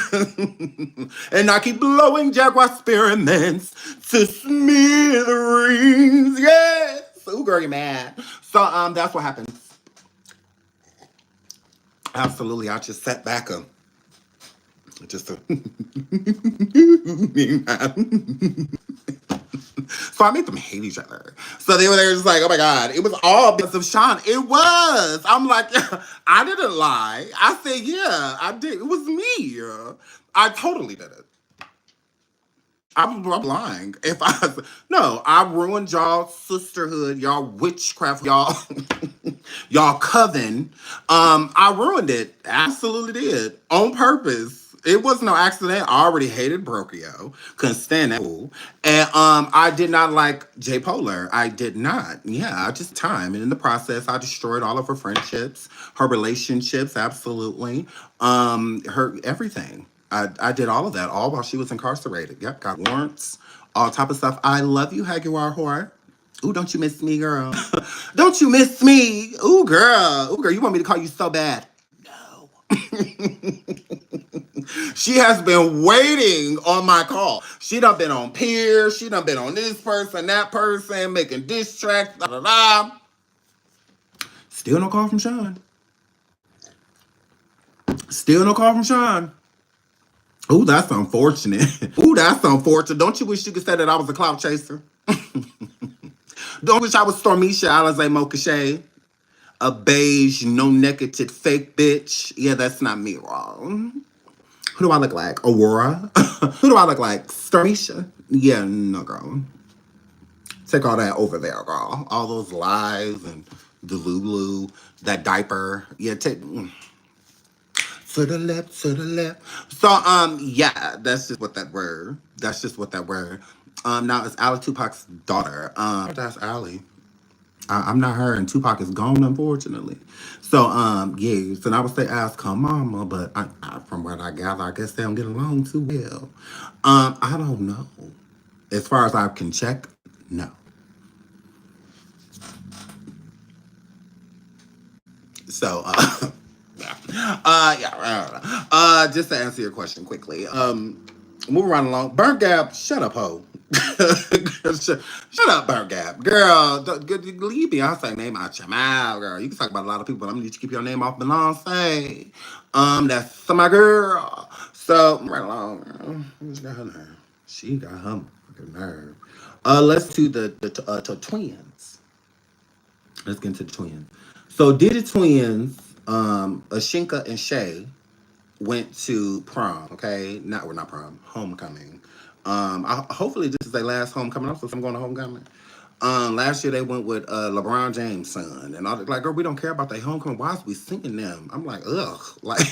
And I keep blowing Jaguar experiments to smithereens. Yes. Ooh, girl, you're mad. So that's what happens. Absolutely. I just sat back just so I made them hate each other. So they were just like, oh my God, it was all because of Sean. It was. I'm like, yeah, I didn't lie. I said, yeah, I did. It was me. I totally did it. I'm lying. If I no, I ruined y'all sisterhood, y'all witchcraft, y'all Y'all coven. I ruined it. Absolutely did. On purpose. It was no accident. I already hated Brokio. Couldn't stand that fool. And I did not like J Polar. I did not. Yeah, I just time. And in the process, I destroyed all of her friendships, her relationships, absolutely. Her everything. I did all of that, all while she was incarcerated. Yep, got warrants, all type of stuff. I love you, Haguar Whore. Ooh, don't you miss me, girl? Don't you miss me? Ooh, girl. Ooh, girl, you want me to call you so bad? No. She has been waiting on my call. She done been on peers. She done been on this person, that person, making diss tracks, da da da. Still no call from Sean. Still no call from Sean. Ooh, that's unfortunate. Ooh, that's unfortunate. Don't you wish you could say that I was a clout chaser? Don't wish I was Stormisha Alizé Mokache, a beige, no necketed fake bitch. Yeah, that's not me, wrong. Who do I look like? Aurora? Who do I look like? Stormisha? Yeah, no, girl. Take all that over there, girl. All those lies and the Lulu, that diaper. Yeah, take to the left, to the left. So, yeah, that's just what that word. That's just what that word. Now it's Ali Tupac's daughter. That's Ali. I'm not her, and Tupac is gone, unfortunately. So, yes, and I would say ask her mama, but from what I gather, I guess they don't get along too well. I don't know. As far as I can check, no. So, yeah, yeah, I don't know. Just to answer your question quickly, moving right along. Burnt Gap, shut up, ho. Shut up, Burnt Gap, girl. Leave Beyonce name out your mouth, girl. You can talk about a lot of people, but I'm gonna need you to keep your name off Beyonce. That's my girl. So right along, girl. She got her nerve. She got her fucking nerve. Let's do the twins. Let's get into the twins. So Diddy twins, Ashinka and Shay went to prom. Okay, not prom, homecoming. Hopefully this is their last homecoming. So I'm going to homecoming. Last year they went with LeBron James' son, and all like, girl, we don't care about their homecoming. Why is we singing them? I'm like, ugh. Like,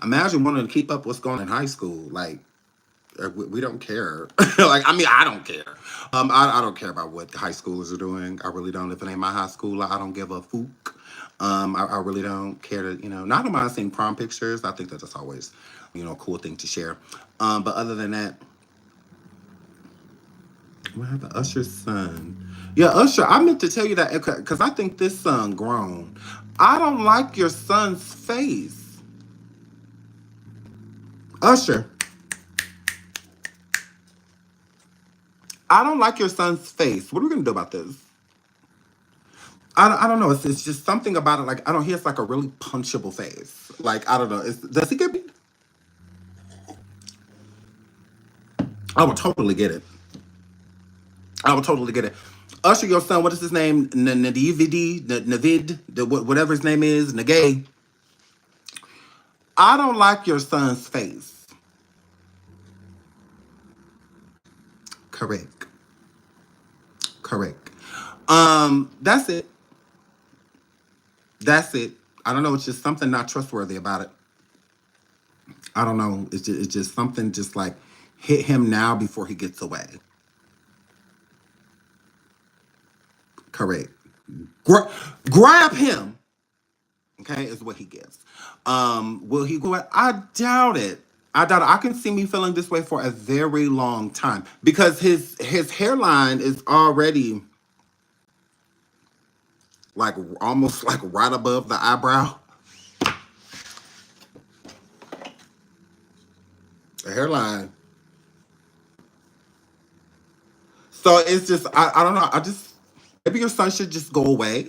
imagine wanting to keep up what's going on in high school. Like, we don't care. Like, I mean, I don't care. I don't care about what high schoolers are doing. I really don't. If it ain't my high school, I don't give a fook. I really don't care to, not don't mind seeing prom pictures. I think that that's always, a cool thing to share. But other than that, what happened? Usher's son. Yeah, Usher, I meant to tell you that because I think this son grown. I don't like your son's face. Usher, I don't like your son's face. What are we going to do about this? I don't know. It's just something about it. Like, I don't. He has like a really punchable face. Like, I don't know. Does he get me? I would totally get it. I would totally get it. Usher, your son, what is his name? Navid, whatever his name is, Nagay. I don't like your son's face. Correct. Correct. That's it. That's it. I don't know. It's just something not trustworthy about it. I don't know. It's just something just like hit him now before he gets away. Correct. Grab him. Okay, is what he gives. Will he go out? I doubt it. I doubt it. I can see me feeling this way for a very long time because his hairline is already like almost like right above the eyebrow. The hairline. So it's just I don't know. I just maybe your son should just go away.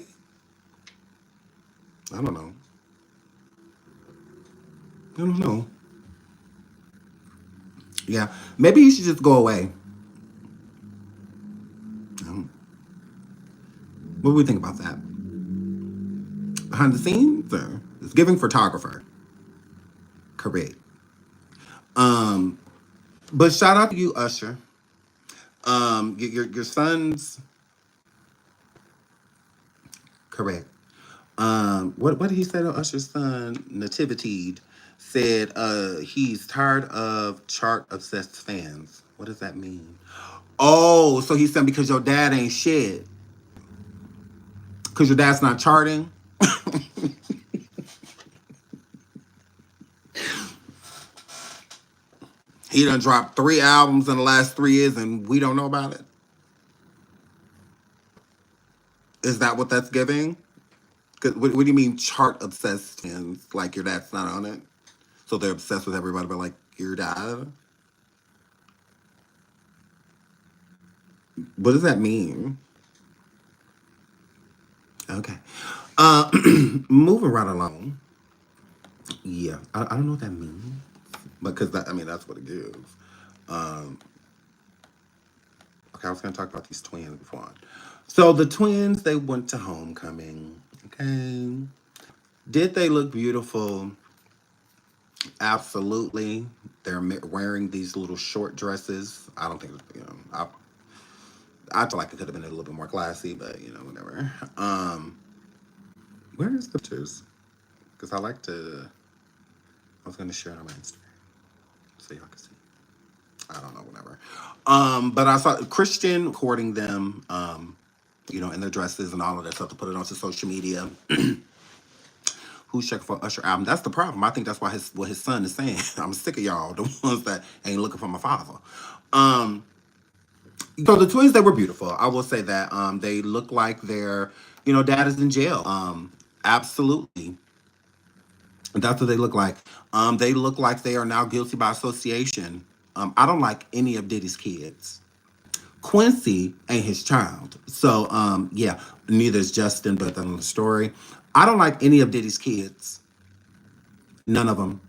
I don't know. I don't know. Yeah, maybe he should just go away. What do we think about that? Behind the scenes, or it's giving photographer. Correct. Um, but shout out to you, Usher. Your son's correct. What did he say to Usher's son, Nativity? Said he's tired of chart obsessed fans. What does that mean? Oh, so he's saying because your dad ain't shit. Because your dad's not charting. He done dropped 3 albums in the last 3 years and we don't know about it. Is that what that's giving? What do you mean chart obsessed fans? Like your dad's not on it? So they're obsessed with everybody but like your dad? What does that mean? Okay. Uh, moving right along. Yeah, I don't know what that means, but because I mean that's what it gives. Um, okay, I was gonna talk about these twins before. So the twins they went to homecoming. Okay, did they look beautiful? Absolutely. They're wearing these little short dresses. I don't think I feel like it could have been a little bit more classy, but whatever. Where is the pictures? Because I like to. I was gonna share it on my Instagram so y'all can see. I don't know, whatever. But I saw Chrisean courting them, in their dresses and all of that stuff to put it onto social media. Who's checking for Usher album? That's the problem. I think that's why what his son is saying. I'm sick of y'all, the ones that ain't looking for my father. So the twins, they were beautiful. I will say that. They look like their, dad is in jail. Absolutely. That's what they look like. They look like they are now guilty by association. I don't like any of Diddy's kids. Quincy ain't his child. So, yeah, neither is Justin, but that's another story. I don't like any of Diddy's kids. None of them.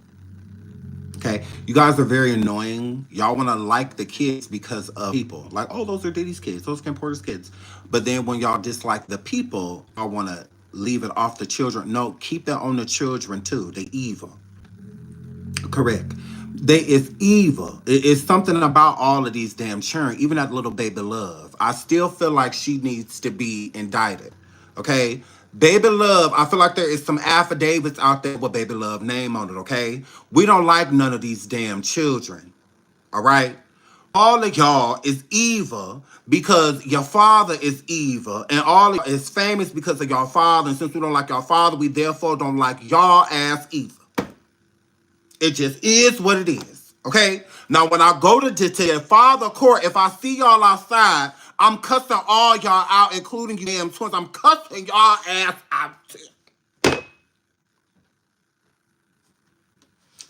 Okay. You guys are very annoying. Y'all want to like the kids because of people. Like, oh, those are Diddy's kids. Those are Kim Porter's kids. But then when y'all dislike the people, y'all want to leave it off the children. No, keep that on the children too. They evil. Correct. It's evil. It's something about all of these damn children, even that little baby love. I still feel like she needs to be indicted. Okay? Baby love, I feel like there is some affidavits out there with baby love name on it, okay? We don't like none of these damn children. All right? All of y'all is evil because your father is evil, and all of y'all is famous because of your father. And since we don't like your father, we therefore don't like y'all ass either. It just is what it is. Okay? Now, when I go to your father court, if I see y'all outside, I'm cussing all y'all out, including you damn twins. I'm cussing y'all ass out.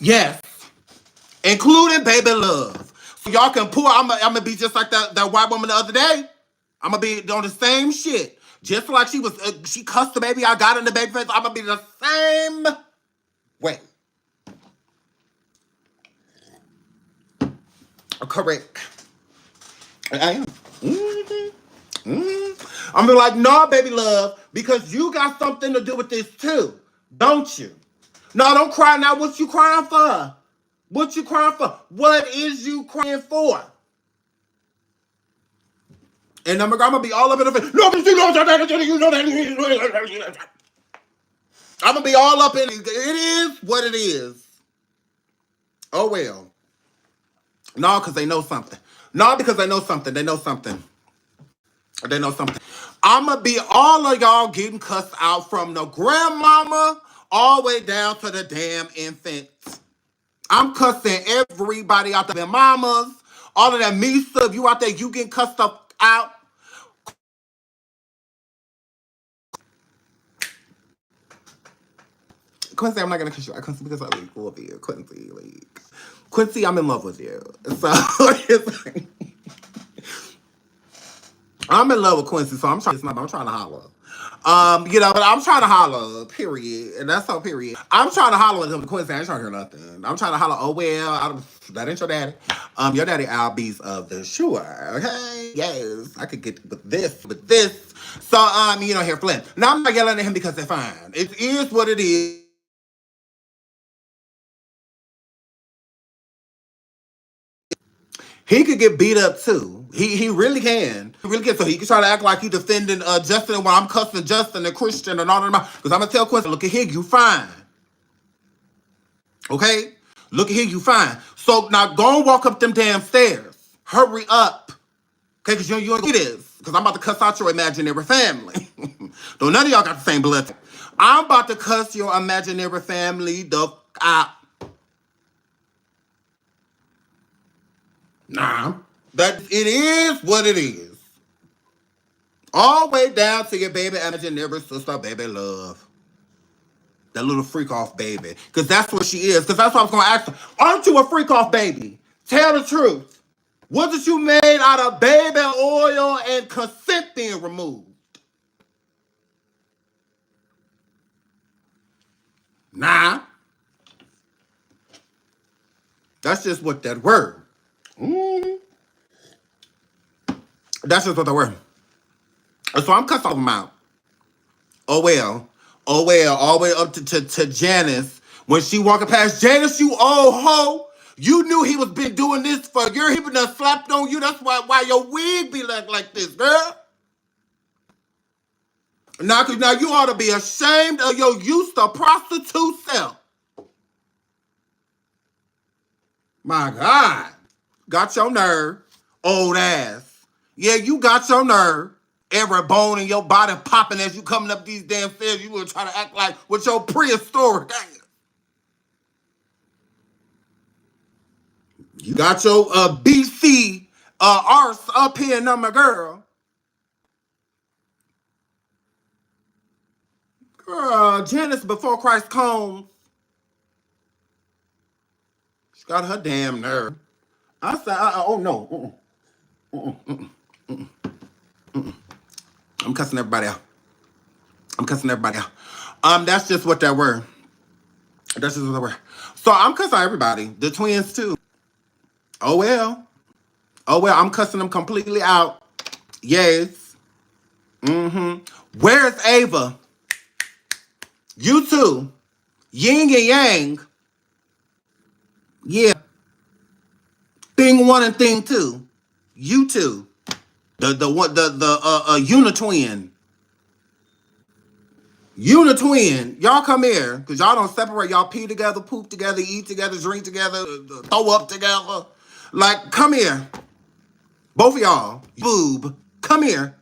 Yes. Including baby love. So y'all can pull. I'm gonna be just like that white woman the other day. I'm gonna be on the same shit. Just like she cussed the baby. I got in the baby face. I'm gonna be the same way. Correct. I am. I'm be like, no, baby love, because you got something to do with this too, don't you? No, don't cry now. What you crying for? What you crying for? What is you crying for? And I'm gonna be all up in the face. No, but you know that. I'm gonna be all up in it. It is what it is. Oh well. No, because they know something. No, because they know something. They know something. They know something. I'ma be all of y'all getting cussed out from the grandmama all the way down to the damn infants. I'm cussing everybody out there. Mamas, all of that me stuff. You out there, you getting cussed up out. Quincy, I'm not gonna cuss you out, Quincy, because I love you. Quincy, I'm in love with you. So it's like, I'm in love with Quincy, so I'm trying to holler. But I'm trying to holler, period. And that's all, period. I'm trying to holler at him, Quincy. I ain't trying to hear nothing. I'm trying to holler, oh, well, that ain't your daddy. Your daddy Albies of the sure, okay? Yes, I could get with this. So, here, Flynn. Now, I'm not yelling at him because they're fine. It is what it is. He could get beat up too. He really can. He really can. So he can try to act like he defending Justin while I'm cussing Justin and Chrisean and all of them. Because I'm gonna tell Quincy, look at here, you fine. Okay? Look at here, you fine. So now go and walk up them damn stairs. Hurry up. Okay, because you ain't this. Because I'm about to cuss out your imaginary family. Though none of y'all got the same blood. I'm about to cuss your imaginary family the out. Nah. That it is what it is. All the way down to your baby imaginary sister, baby love. That little freak off baby. Because that's what she is. Because that's what I was going to ask her. Aren't you a freak off baby? Tell the truth. Wasn't you made out of baby oil and consent being removed? Nah. That's just what that word. Mm. That's just what the word. So I'm cussing them out. Oh well. Oh well. All the way up to Janice. When she walking past, Janice, you old hoe. You knew he was been doing this for a year. He been done slapped on you. That's why your wig be like this, girl. Now you ought to be ashamed of your used to prostitute self. My God. Got your nerve, old ass. Yeah, you got your nerve. Every bone in your body popping as you coming up these damn stairs. You will try to act like with your prehistoric ass. You got your BC arse up here, now, my girl. Girl, Janice before Christ Combs. She got her damn nerve. I said, oh no. I'm cussing everybody out. That's just what that word. That's just what that word. So I'm cussing everybody. The twins too. Oh well. I'm cussing them completely out. Yes. Where's Ava? You two. Yin and yang. Yeah. Thing one and thing two. You two. The unitwin. Unitwin. Y'all come here. Because y'all don't separate. Y'all pee together, poop together, eat together, drink together, throw up together. Like, come here. Both of y'all. Boob. Come here.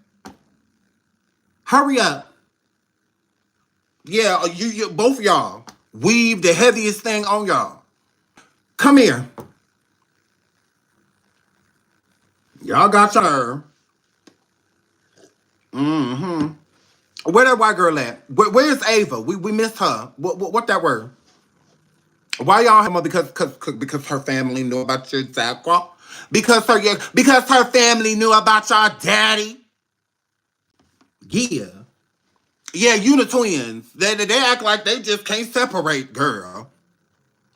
Hurry up. Yeah, you both of y'all. Weave the heaviest thing on y'all. Come here. Y'all got your nerve. Where that white girl at? Where's Ava? We missed her. What that word? Why y'all have her? Because her family knew about your Zakwa. Because her family knew about your daddy. Yeah. Yeah, unitwins. They act like they just can't separate, girl.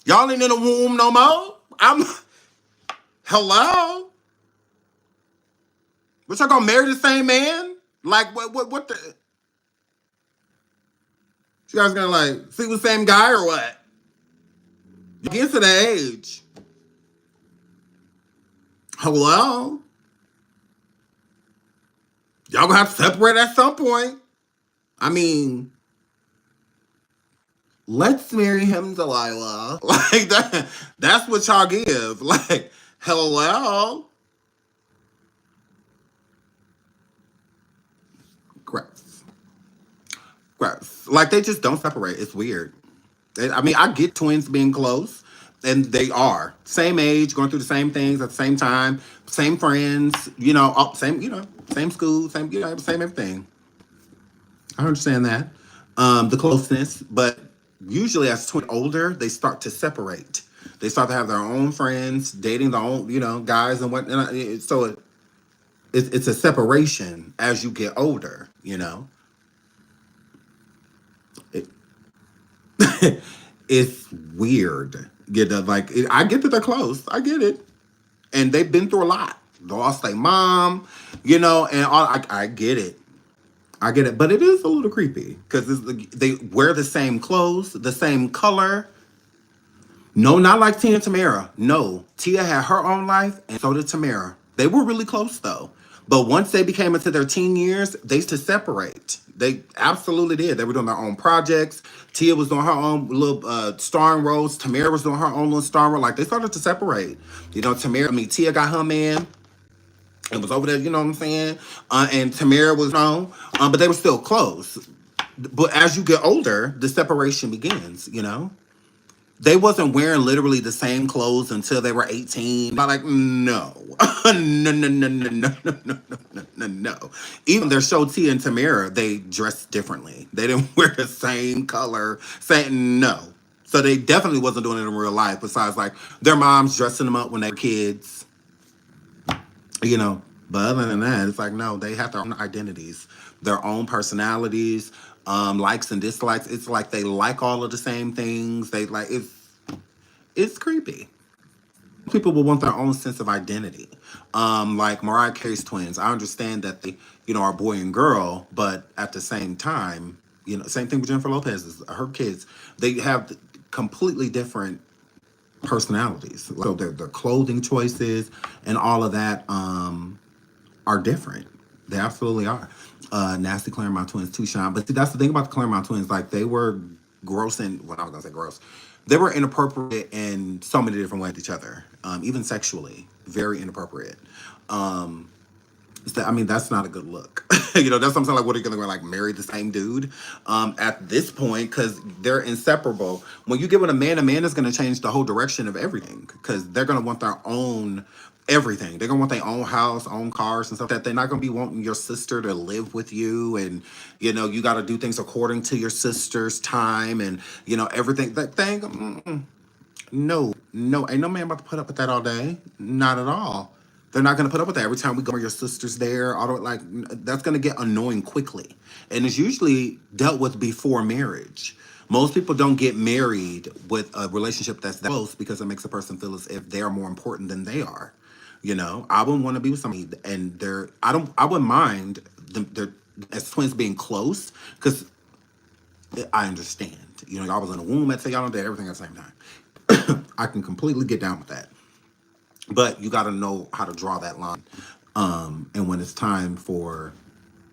Y'all ain't in the womb no more. Hello? But y'all gonna marry the same man? Like, what the? You guys gonna, like, sleep with the same guy or what? You get to the age. Hello? Y'all gonna have to separate at some point. I mean, let's marry him, Delilah. Like, that's what y'all give. Like, hello? Gross. Like, they just don't separate. It's weird. I get twins being close, and they are. Same age, going through the same things at the same time, same friends, same school, same everything. I understand that. The closeness, but usually as twins older, they start to separate. They start to have their own friends, dating their own, guys and what. So it's a separation as you get older, It, it's weird. I get that they're close. I get it. And they've been through a lot. They lost their mom, and all. I get it. But it is a little creepy because they wear the same clothes, the same color. No, not like Tia and Tamara. No, Tia had her own life, and so did Tamara. They were really close though. But once they became into their teen years, they used to separate. They absolutely did. They were doing their own projects. Tia was doing her own little starring roles. Tamara was doing her own little starring role. Like they started to separate. You know, Tia got her man and was over there. You know what I'm saying? And Tamara was known, but they were still close. But as you get older, the separation begins. You know. They wasn't wearing literally the same clothes until they were 18. But like, no. No, no, no, no, no, no, no, no, no, no, no. Even their show Tia and Tamara, they dressed differently. They didn't wear the same color. Saying no. So they definitely wasn't doing it in real life. Besides, like, their moms dressing them up when they were kids. You know. But other than that, it's like, no, they have their own identities, their own personalities, likes and dislikes. It's like they like all of the same things. They like it's creepy. People will want their own sense of identity. Like Mariah Carey's twins. I understand that they, are boy and girl, but at the same time, same thing with Jennifer Lopez's, her kids. They have completely different personalities. So their clothing choices and all of that are different. They absolutely are. Nasty Claremont twins too, Sean. But see, that's the thing about the Claremont twins. Like they were gross and well, I was gonna say gross. They were inappropriate in so many different ways with each other, even sexually, very inappropriate. I mean, that's not a good look. That's something like, what are you going to like marry the same dude at this point? Because they're inseparable. When you get with a man is going to change the whole direction of everything because they're going to want their own everything. They're going to want their own house, own cars and stuff that they're not going to be wanting your sister to live with you. And, you got to do things according to your sister's time and, everything. That thing, no, ain't no man about to put up with that all day. Not at all. They're not going to put up with that every time we go. Your sister's there. That's going to get annoying quickly, and it's usually dealt with before marriage. Most people don't get married with a relationship that's that close because it makes a person feel as if they're more important than they are. I wouldn't want to be with somebody, and I wouldn't mind them as twins being close because I understand. I was in a womb at y'all don't did everything at the same time. I can completely get down with that. But you got to know how to draw that line. And when it's time for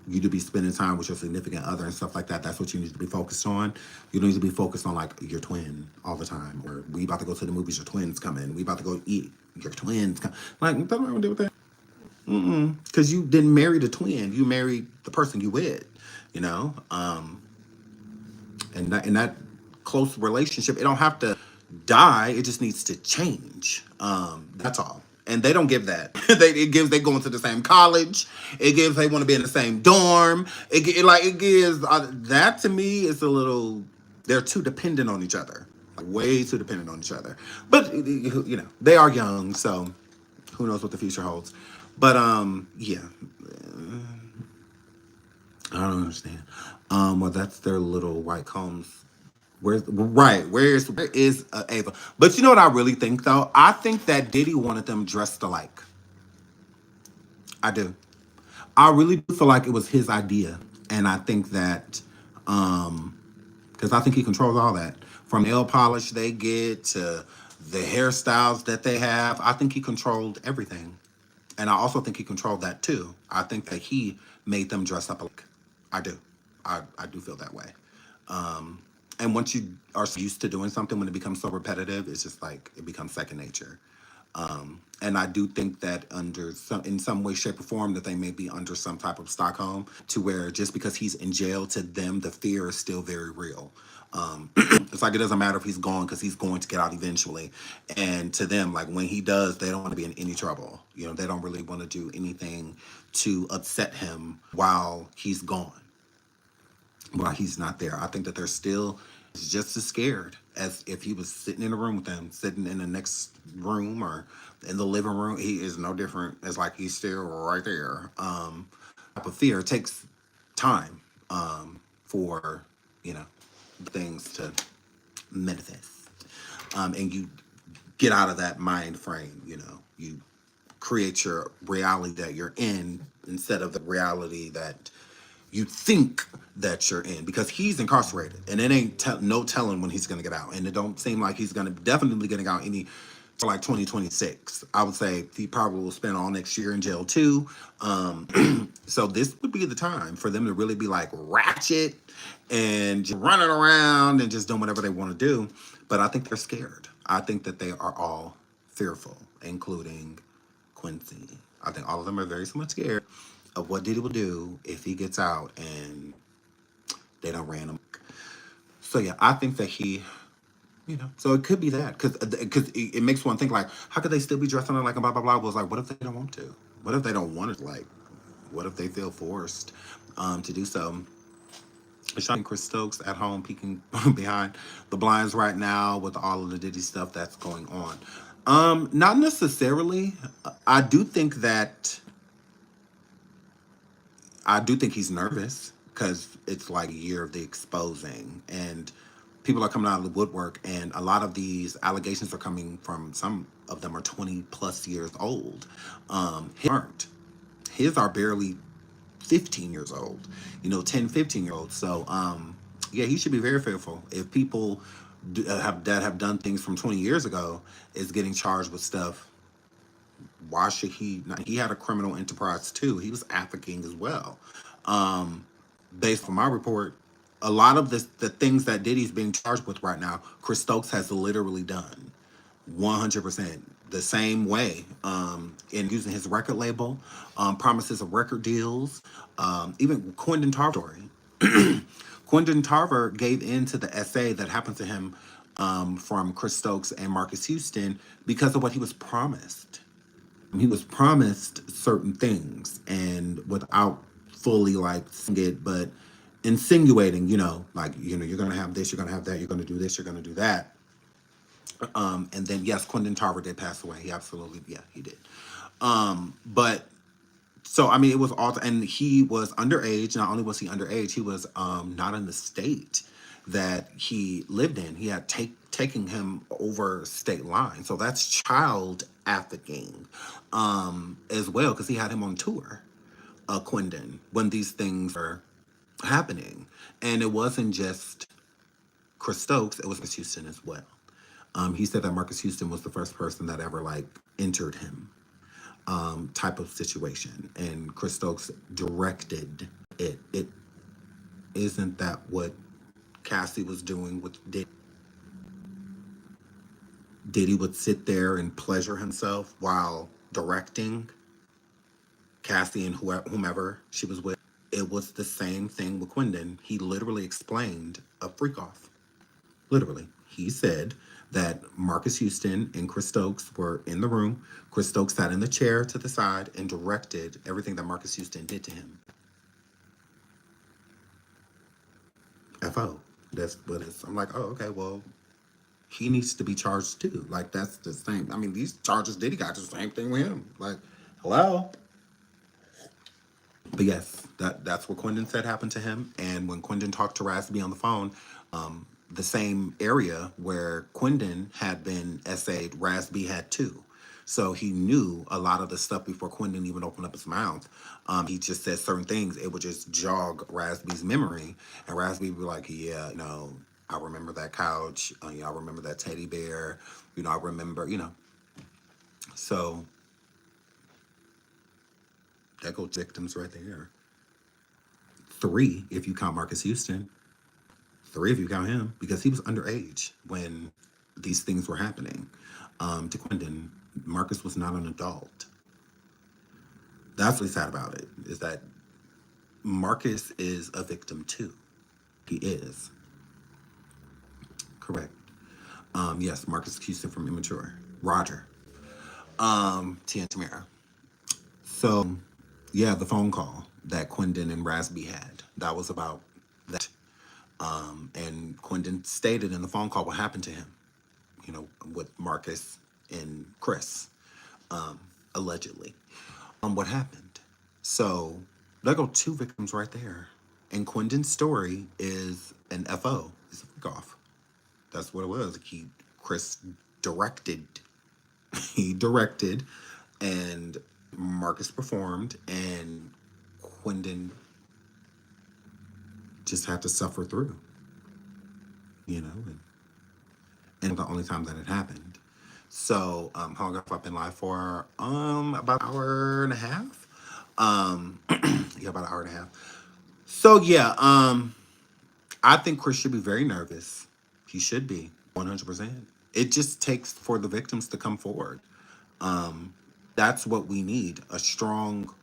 you to be spending time with your significant other and stuff like that, that's what you need to be focused on. You don't need to be focused on like your twin all the time. Or we about to go to the movies, your twins coming. We about to go eat, your twins come. Like, what do I do with that? Because you didn't marry the twin. You married the person you with, And that close relationship, it don't have to die. It just needs to change. That's all. And they don't give that. They go into the same college. It gives they want to be in the same dorm. It gives that to me is a little. They're too dependent on each other, like way too dependent on each other. But they are young, so who knows what the future holds. But yeah, I don't understand. Well, that's their little white combs. Where is Ava? But you know what I really think though? I think that Diddy wanted them dressed alike. I do. I really do feel like it was his idea, and I think that because I think he controls all that from nail polish they get to the hairstyles that they have. I think he controlled everything, and I also think he controlled that too. I think that he made them dress up alike. I do. I do feel that way. And once you are used to doing something, when it becomes so repetitive, it's just like it becomes second nature. And I do think that in some way, shape, or form, that they may be under some type of Stockholm, to where just because he's in jail, to them, the fear is still very real. It's like it doesn't matter if he's gone because he's going to get out eventually. And to them, like when he does, they don't want to be in any trouble. They don't really want to do anything to upset him while he's gone. While he's not there. I think that they're still just as scared as if he was sitting in a room with them, sitting in the next room or in the living room. He is no different. It's like he's still right there. Type of fear. It takes time for, things to manifest. And you get out of that mind frame, you create your reality that you're in instead of the reality that you think that you're in because he's incarcerated and it ain't no telling when he's going to get out, and it don't seem like he's going to definitely getting out any for like 2026. I would say he probably will spend all next year in jail too. So this would be the time for them to really be like ratchet and just running around and just doing whatever they want to do. But I think they're scared. I think that they are all fearful, including Quincy. I think all of them are very much scared of what Diddy will do if he gets out and they don't ran him. So yeah, I think that he, so it could be that because it makes one think like, how could they still be dressing up like a blah blah blah? Was like, what if they don't want to? What if they don't want it? Like, what if they feel forced to do so? Showing Chris Stokes at home peeking behind the blinds right now with all of the Diddy stuff that's going on. Not necessarily. I do think that he's nervous because it's like a year of the exposing and people are coming out of the woodwork, and a lot of these allegations are coming from, some of them are 20 plus years old. His aren't. His are barely 15 years old, 10, 15 year olds. So yeah, he should be very fearful if people have done things from 20 years ago is getting charged with stuff. Why should he not? He had a criminal enterprise too. He was African as well. Based on my report, a lot of the things that Diddy's being charged with right now, Chris Stokes has literally done 100% the same way, in using his record label, promises of record deals, even Quentin Tarver. Quentin Tarver gave in to the essay that happened to him from Chris Stokes and Marcus Houston because of what he was promised. He was promised certain things, and without fully like saying it, but insinuating, like, you're gonna have this, you're gonna have that, you're gonna do this, you're gonna do that. And then yes, Quentin Tarver did pass away. He absolutely, yeah, he did. But so I mean, it was all, and he was underage. Not only was he underage, he was not in the state that he lived in. He had taking him over state line. So that's child trafficking as well, because he had him on tour, Quentin, when these things are happening. And it wasn't just Chris Stokes, it was Marcus Houston as well. He said that Marcus Houston was the first person that ever like entered him, type of situation, and Chris Stokes directed it. It isn't that what Cassie was doing with Diddy? Diddy would sit there and pleasure himself while directing Cassie and whomever she was with. It was the same thing with Quentin. He literally explained a freak off. Literally. He said that Marcus Houston and Chris Stokes were in the room. Chris Stokes sat in the chair to the side and directed everything that Marcus Houston did to him. FO. That's what it's. I'm like, oh, okay, well, he needs to be charged too. Like, that's the same. I mean, these charges Diddy got the same thing with him. Like, hello? But yes, that's what Quentin said happened to him. And when Quentin talked to Rasby on the phone, the same area where Quentin had been essayed, Rasby had too. So he knew a lot of the stuff before Quentin even opened up his mouth. He just said certain things. It would just jog Rasby's memory. And Rasby would be like, yeah, no, I remember that couch. I remember that teddy bear. I remember, So that goes victims right there. 3, if you count Marcus Houston. 3 if you count him, because he was underage when these things were happening to Quentin. Marcus was not an adult. That's what's sad about it, is that Marcus is a victim too. He is. Correct. Yes, Marcus Houston from Immature. Roger. Tia and Tamara. So, yeah, the phone call that Quentin and Rasby had, that was about that. And Quentin stated in the phone call what happened to him, with Marcus and Chris, allegedly, what happened. So there go 2 victims right there. And Quentin's story is an FO. It's a freak off. That's what it was. Chris directed. He directed, and Marcus performed, and Quentin just had to suffer through, you know, and the only time that it happened. So, how long have I been live for? About an hour and a half. Yeah, about an hour and a half. So yeah, I think Chris should be very nervous. He should be 100%. It just takes for the victims to come forward. That's what we need. A strong.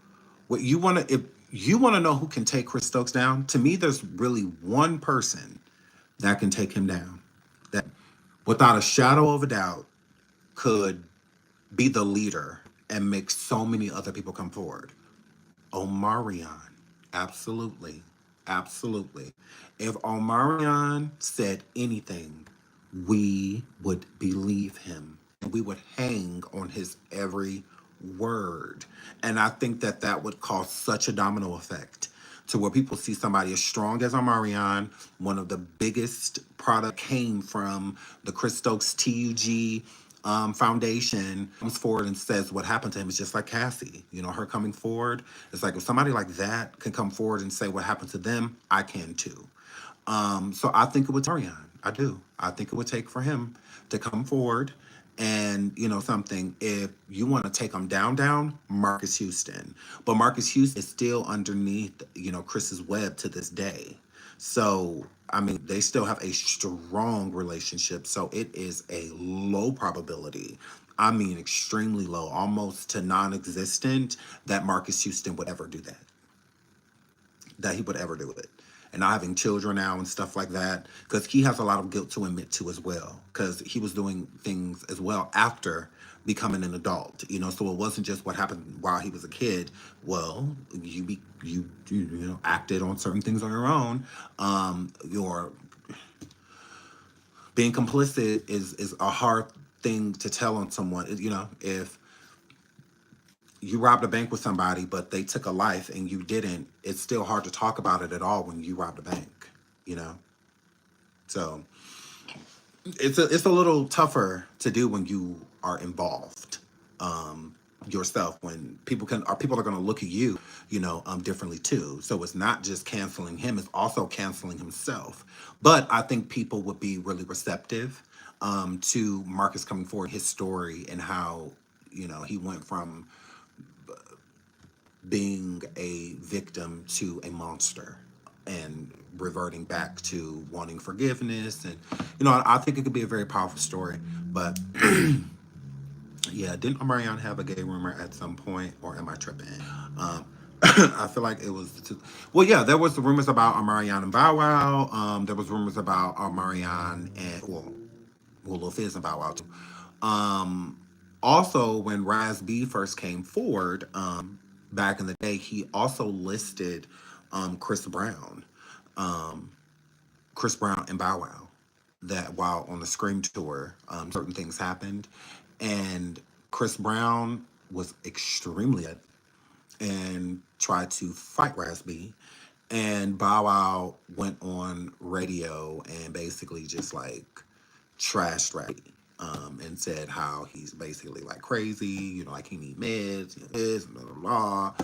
What you want to if you want to know who can take Chris Stokes down? To me, there's really one person that can take him down. That, without a shadow of a doubt, could be the leader and make so many other people come forward. Omarion. Absolutely. Absolutely. If Omarion said anything, we would believe him. And we would hang on his every word. And I think that that would cause such a domino effect to where people see somebody as strong as Omarion. One of the biggest product came from the Chris Stokes TUG foundation, comes forward and says what happened to him is just like Cassie. You know, her coming forward. It's like if somebody like that can come forward and say what happened to them, I can too. So I think it would Marion. I do. I think it would take for him to come forward and, you know, something. If you want to take him down, Marcus Houston. But Marcus Houston is still underneath, you know, Chris's web to this day. So, I mean, they still have a strong relationship. So it is a low probability. I mean, extremely low, almost to non existent, that Marcus Houston would ever do that. That he would ever do it. And not having children now and stuff like that, because he has a lot of guilt to admit to as well, because he was doing things as well after becoming an adult, you know. So it wasn't just what happened while he was a kid. Well, you know, acted on certain things on your own. Your being complicit is a hard thing to tell on someone. You know, if you robbed a bank with somebody, but they took a life and you didn't, it's still hard to talk about it at all when you robbed a bank, you know? So it's a little tougher to do when you are involved yourself, when people are going to look at you, you know, differently too. So it's not just canceling him, it's also canceling himself. But I think people would be really receptive to Marcus coming forward, his story, and how, you know, he went from being a victim to a monster and reverting back to wanting forgiveness. And, you know, I think it could be a very powerful story. But yeah, didn't Omarion have a gay rumor at some point, or am I tripping? I feel like it was well, yeah, there was the rumors about Omarion and Bow Wow. There was rumors about Omarion and Lil Fizz and Bow Wow too. Also, when Raz B first came forward, back in the day, he also listed Chris Brown, and Bow Wow. That while on the Scream tour, certain things happened, and Chris Brown was extremely upset and tried to fight Raz B, and Bow Wow went on radio and basically just like trashed Raz B, and said how he's basically like crazy, you know, like he need meds, you know, this, blah, blah, blah,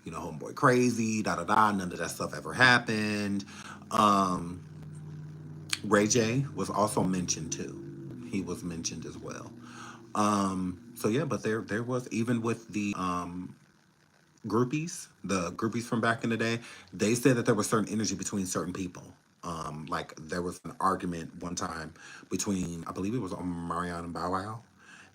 you know, homeboy crazy, da da da, none of that stuff ever happened. Ray J was also mentioned too. He was mentioned as well. So yeah, but there was, even with the groupies from back in the day, they said that there was certain energy between certain people. Like there was an argument one time between, I believe it was Marion and Bow Wow,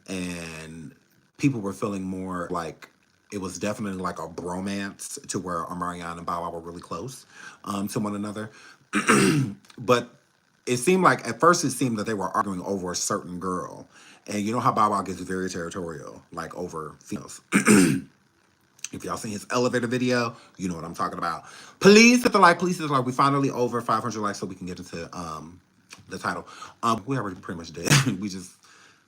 and people were feeling more like it was definitely like a bromance, to where Marion and Bow Wow were really close to one another. But it seemed like at first it seemed that they were arguing over a certain girl, and you know how Bow Wow gets very territorial, like over females. If y'all seen his elevator video, you know what I'm talking about. Please hit the like, please hit the like. We finally over 500 likes, so we can get into the title. We already pretty much did. We just,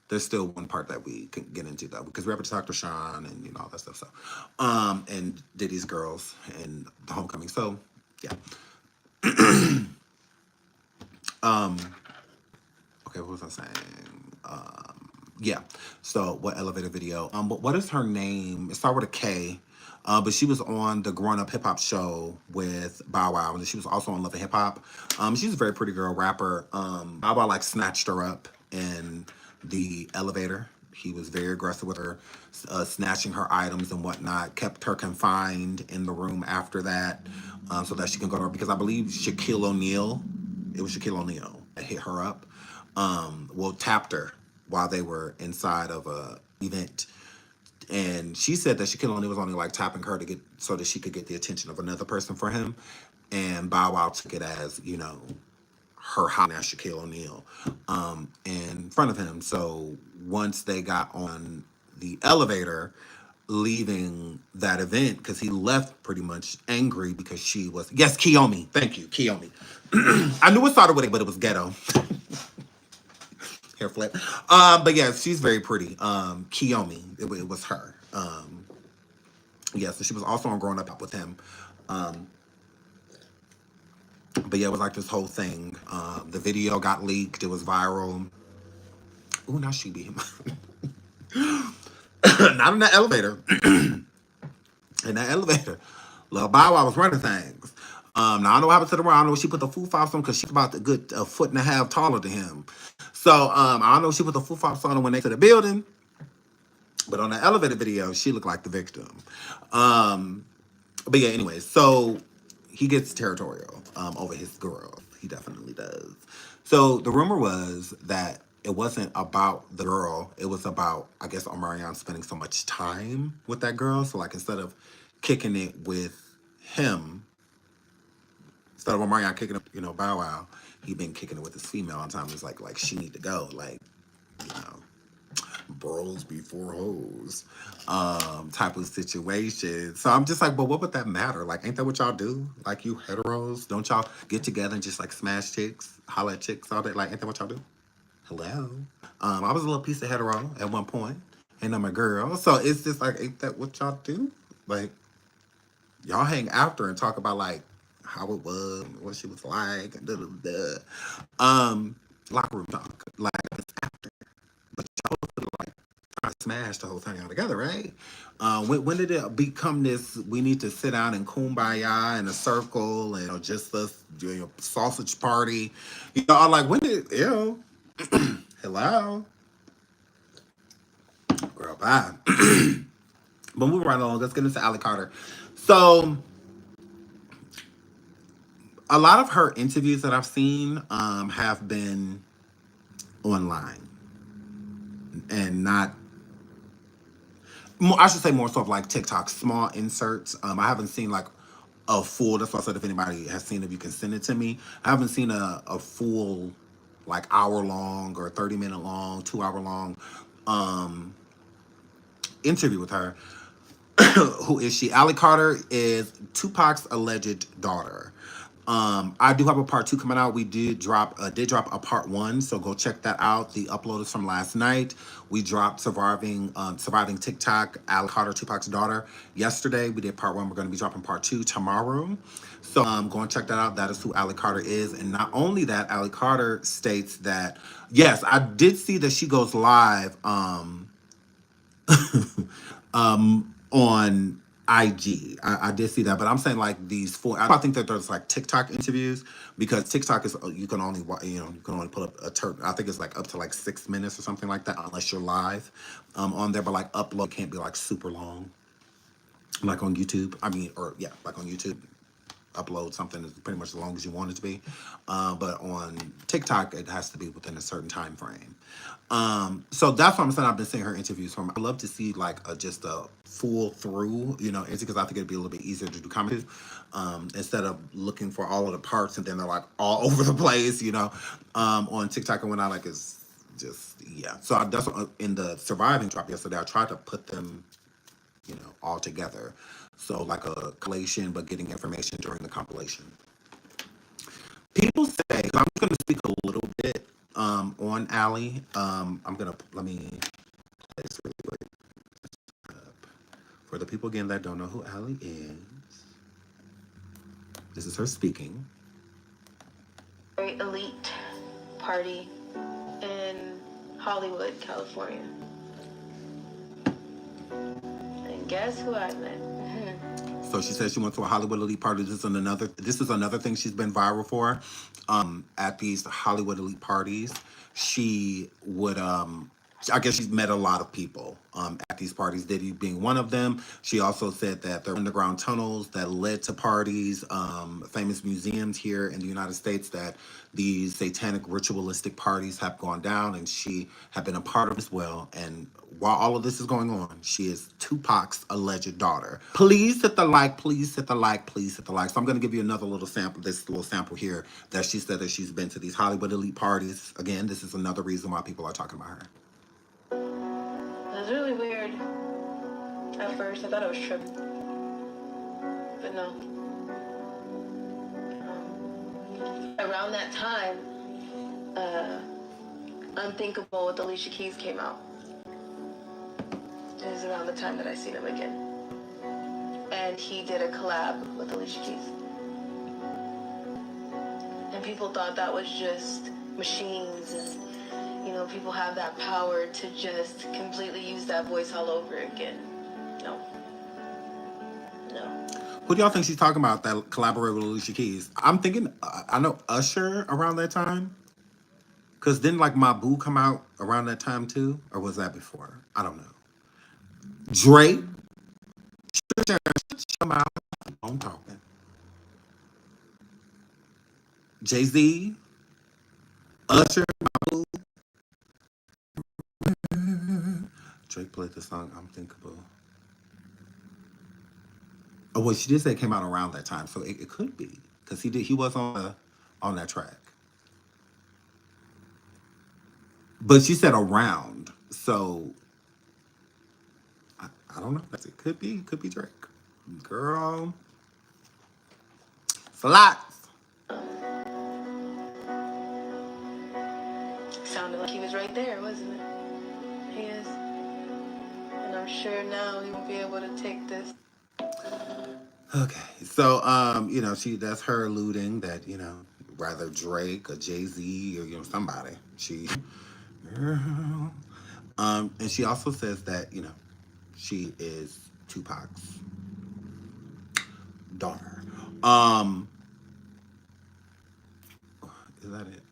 there's still one part that we can get into though, because we have to talk to Sean and, you know, all that stuff. So, and Diddy's girls and the homecoming. So yeah. Okay, what was I saying? Yeah. So what elevator video? But what is her name? It started with a K. But she was on the Growing Up Hip Hop show with Bow Wow, and she was also on Love and Hip Hop. She's a very pretty girl rapper. Bow Wow like snatched her up in the elevator. He was very aggressive with her, snatching her items and whatnot. Kept her confined in the room after that, so that she can go to her. Because I believe Shaquille O'Neal, it was Shaquille O'Neal that hit her up. Well, tapped her while they were inside of a event, and she said that Shaquille O'Neal was only like tapping her to get so that she could get the attention of another person for him, and Bow Wow took it as her hot at Shaquille O'Neal in front of him. So once they got on the elevator leaving that event, because he left pretty much angry because she was, yes, Kiyomi, thank you, Kiyomi. I knew it started with it, but it was ghetto. Hair flip. But yeah, she's very pretty. Kiyomi, it was her. Yeah, so she was also on Growing Up with him. But yeah, it was like this whole thing. The video got leaked. It was viral. Ooh, now she be not in that elevator. In that elevator, Lil Bow Wow was running things. Now I don't know what happened to the round. I know she put the Foo Fighters on because she's about a good foot and a half taller than him. So I don't know if she put the Foo Fighters on when they to the building. But on the elevator video, she looked like the victim. But yeah, anyway, so he gets territorial over his girl. He definitely does. So the rumor was that it wasn't about the girl. It was about, I guess, Omarion spending so much time with that girl. So like instead of kicking it with him, instead of Omarion kicking it, Bow Wow, he been kicking it with his female all the time. It's like she need to go. Like, you know. Bros before hoes type of situation. So I'm just like, but what would that matter? Like, ain't that what y'all do? Like, you heteros, don't y'all get together and just like smash chicks, holla at chicks all day? Like, ain't that what y'all do? Hello. I was a little piece of hetero at one point, and I'm a girl. So it's just like, ain't that what y'all do? Like, y'all hang after and talk about like how it was, what she was like, and da da da. Locker room talk. Like, it's after. But y'all like try to smash the whole thing out together, right? When did it become this? We need to sit down and kumbaya in a circle and just us doing a sausage party. I'm like, when did hello, girl, bye. But moving right along, let's get into Ali Carter. So a lot of her interviews that I've seen have been online and not more, I should say more so of like TikTok, small inserts. I haven't seen like a full, that's why I said if anybody has seen it, you can send it to me. I haven't seen a full like hour long or 30-minute long, 2 hour long interview with her. Who is she? Ali Carter is Tupac's alleged daughter. I do have a part 2 coming out. We did drop a part 1, so go check that out. The upload is from last night. We dropped surviving TikTok, Ali Carter, Tupac's daughter, yesterday. We did part 1. We're going to be dropping part 2 tomorrow. So go and check that out. That is who Ali Carter is. And not only that, Ali Carter states that, yes, I did see that she goes live on IG. I did see that, but I'm saying like these four. I think that there's like TikTok interviews because TikTok is you can only you can only put up a turn. I think it's like up to like 6 minutes or something like that unless you're live on there. But like upload can't be like super long, like on YouTube. I mean, or yeah, like on YouTube. Upload something that's pretty much as long as you want it to be, but on TikTok it has to be within a certain time frame. So that's why I'm saying I've been seeing her interviews from. I love to see like just a full through, because I think it'd be a little bit easier to do comedy instead of looking for all of the parts and then they're like all over the place, on TikTok and whatnot. Like it's just yeah. So that's what, in the surviving drop yesterday. I tried to put them all together. So like a collation, but getting information during the compilation. People say, I'm going to speak a little bit on Ali. Let me play this really quick. For the people again that don't know who Ali is, this is her speaking. Very elite party in Hollywood, California. And guess who I met? So she says she went to a Hollywood elite party. This is another thing she's been viral for. At these Hollywood elite parties, she would I guess she's met a lot of people at these parties, Diddy being one of them. She also said that there are underground tunnels that led to parties, famous museums here in the United States that these satanic ritualistic parties have gone down, and she had been a part of as well. And while all of this is going on, she is Tupac's alleged daughter. Please hit the like, please hit the like, please hit the like. So I'm going to give you another little sample, this little sample here that she said that she's been to these Hollywood elite parties. Again, this is another reason why people are talking about her. It was really weird. At first, I thought I was tripping. But no. Around that time, Unthinkable with Alicia Keys came out. It was around the time that I seen him again. And he did a collab with Alicia Keys. And people thought that was just machines, and you know, people have that power to just completely use that voice all over again. No. Who do y'all think she's talking about that collaborated with Alicia Keys? I'm thinking, I know Usher around that time. Because didn't like My Boo come out around that time too? Or was that before? I don't know. Drake. Come out. I'm talking. Jay-Z. Usher. My Boo. Drake played the song Unthinkable. Oh, well, she did say it came out around that time, so it could be. Because he was on that track. But she said around, so I don't know. It could be Drake. Girl, it's a lot. Sounded like he was right there, wasn't it? He is. And I'm sure now he won't be able to take this. Okay, so you know, that's her alluding that, you know, rather Drake or Jay-Z or, you know, somebody. Girl. And she also says that, you know, she is Tupac's daughter. Is that it?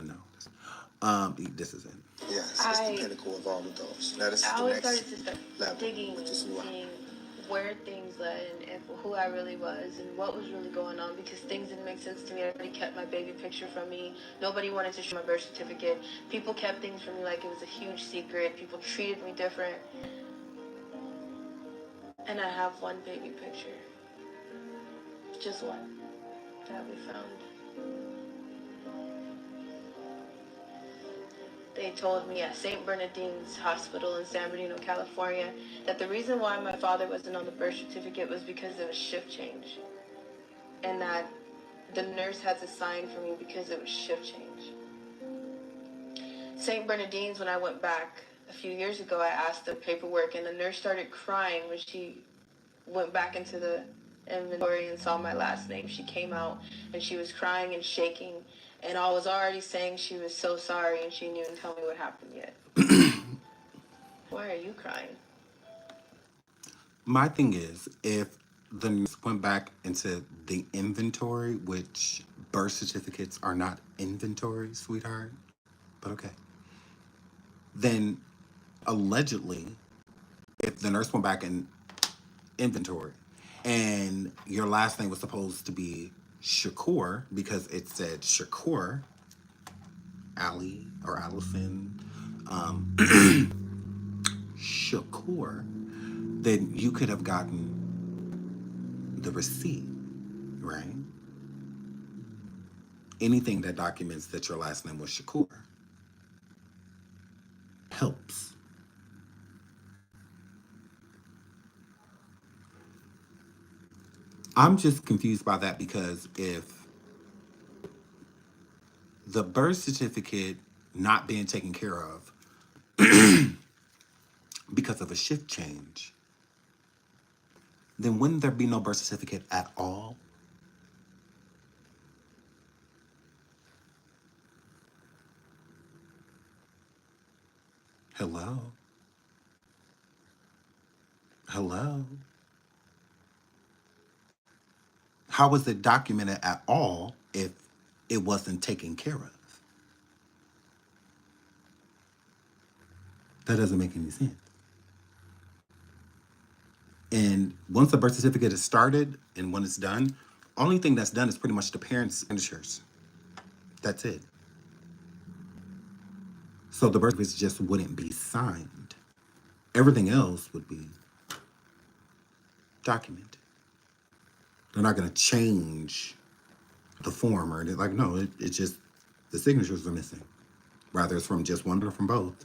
No. This is it. Yes, it's the pinnacle of all of those. Now this is I the always next started to start level, digging, which is who I seeing where things led and who I really was and what was really going on, because things didn't make sense to me. Everybody kept my baby picture from me. Nobody wanted to show my birth certificate. People kept things from me like it was a huge secret. People treated me different. And I have one baby picture. Just one that we found. They told me at St. Bernardine's Hospital in San Bernardino, California, that the reason why my father wasn't on the birth certificate was because of a shift change. And that the nurse had to sign for me because it was shift change. St. Bernardine's, when I went back a few years ago, I asked the paperwork, and the nurse started crying when she went back into the inventory and saw my last name. She came out and she was crying and shaking. And I was already saying she was so sorry, and she didn't even tell me what happened yet. Why are you crying? My thing is, if the nurse went back into the inventory, which birth certificates are not inventory, sweetheart, but okay, then allegedly, if the nurse went back in inventory and your last name was supposed to be Shakur because it said Shakur, Ali or Allison, Shakur, then you could have gotten the receipt, right? Anything that documents that your last name was Shakur helps. I'm just confused by that because if the birth certificate not being taken care of because of a shift change, then wouldn't there be no birth certificate at all? Hello? Hello? How was it documented at all if it wasn't taken care of? That doesn't make any sense. And once the birth certificate is started and when it's done, only thing that's done is pretty much the parents' signatures. That's it. So the birth certificate just wouldn't be signed. Everything else would be documented. They're not going to change the form or anything. Like, no, it's just the signatures are missing. Rather, it's from just one or from both.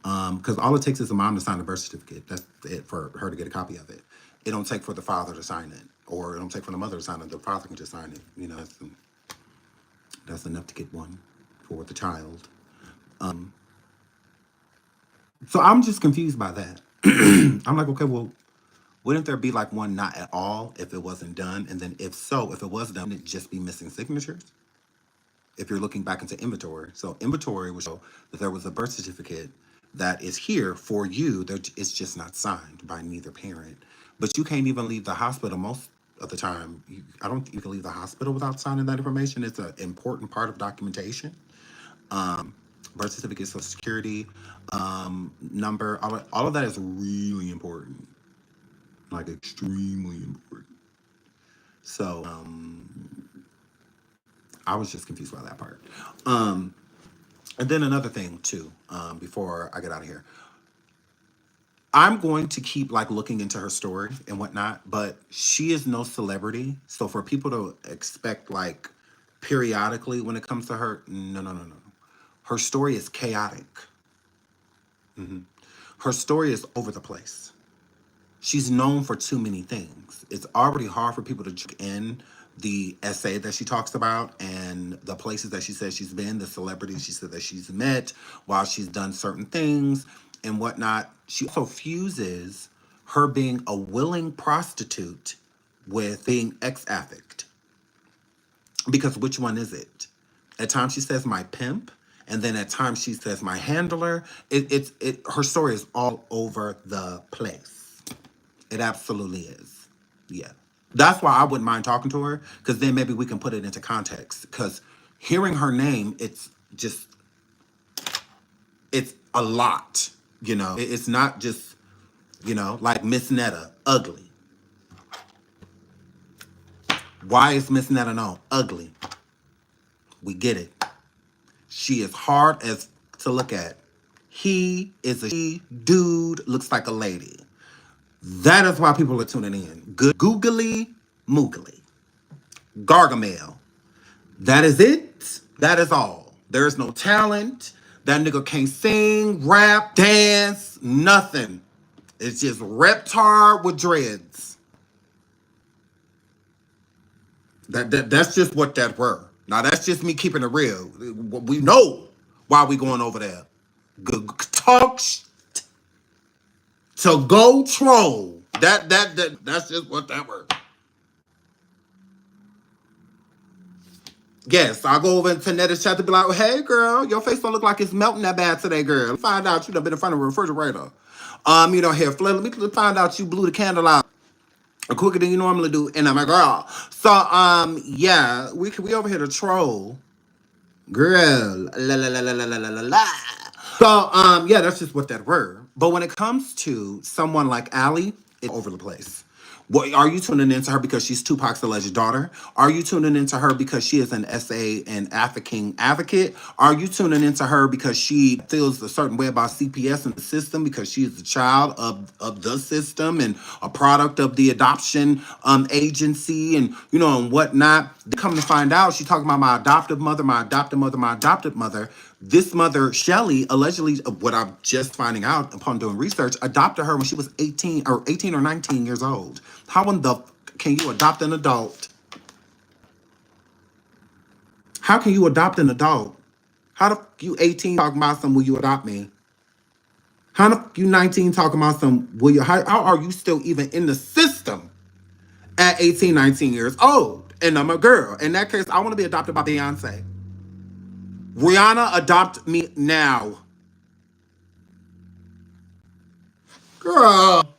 Because all it takes is a mom to sign the birth certificate. That's it for her to get a copy of it. It don't take for the father to sign it, or it don't take for the mother to sign it. The father can just sign it. You know, that's enough to get one for the child. So I'm just confused by that. I'm like, okay, well, wouldn't there be like one not at all if it wasn't done? And then if so, if it was done, it'd just be missing signatures? If you're looking back into inventory. So inventory would show that there was a birth certificate that is here for you. It's just not signed by neither parent. But you can't even leave the hospital most of the time. I don't think you can leave the hospital without signing that information. It's an important part of documentation. Birth certificate, social security number, all of that is really important. Like extremely important. So I was just confused by that part. And then another thing too, before I get out of here, I'm going to keep like looking into her story and whatnot, but she is no celebrity. So for people to expect like periodically when it comes to her, no. Her story is chaotic. Her story is over the place. She's known for too many things. It's already hard for people to check in the essay that she talks about and the places that she says she's been, the celebrities she said that she's met while she's done certain things and whatnot. She also fuses her being a willing prostitute with being ex-addict. Because which one is it? At times she says my pimp, and then at times she says my handler. Her story is all over the place. It absolutely is. Yeah. That's why I wouldn't mind talking to her, because then maybe we can put it into context. Because hearing her name, it's a lot. You know, it's not just, like Miss Netta, ugly. Why is Miss Netta known? Ugly. We get it. She is hard as to look at. He is a she dude, looks like a lady. That is why people are tuning in. Good googly moogly. Gargamel. That is it. That is all. There is no talent. That nigga can't sing, rap, dance, nothing. It's just reptar with dreads. That's just what that were. Now that's just me keeping it real. We know why we going over there. Good talk to go troll. That's just what that were. Yes, I'll go over to Netta's chat to be like, hey girl, your face don't look like it's melting that bad today, girl. Find out you done been in front of a refrigerator. Here, Flip, let me find out you blew the candle out quicker than you normally do. And I'm like, girl. So, yeah, we over here to troll. Girl. La la la la la la la la. So, yeah, that's just what that were. But when it comes to someone like Allie, it's over the place. What, are you tuning into her because she's Tupac's alleged daughter? Are you tuning into her because she is an SA and African advocate? Are you tuning into her because she feels a certain way about CPS and the system because she is a child of the system and a product of the adoption agency and and whatnot? Come to find out, she's talking about my adoptive mother, my adoptive mother, my adopted mother. This mother, Shelly, allegedly, what I'm just finding out upon doing research, adopted her when she was 18 or 19 years old. How in the can you adopt an adult? How can you adopt an adult? How the you 18 talking about some will you adopt me? How the you 19 talking about some will you how are you still even in the system at 18, 19 years old? And I'm a girl. In that case, I want to be adopted by Beyonce. Rihanna, adopt me now. Girl,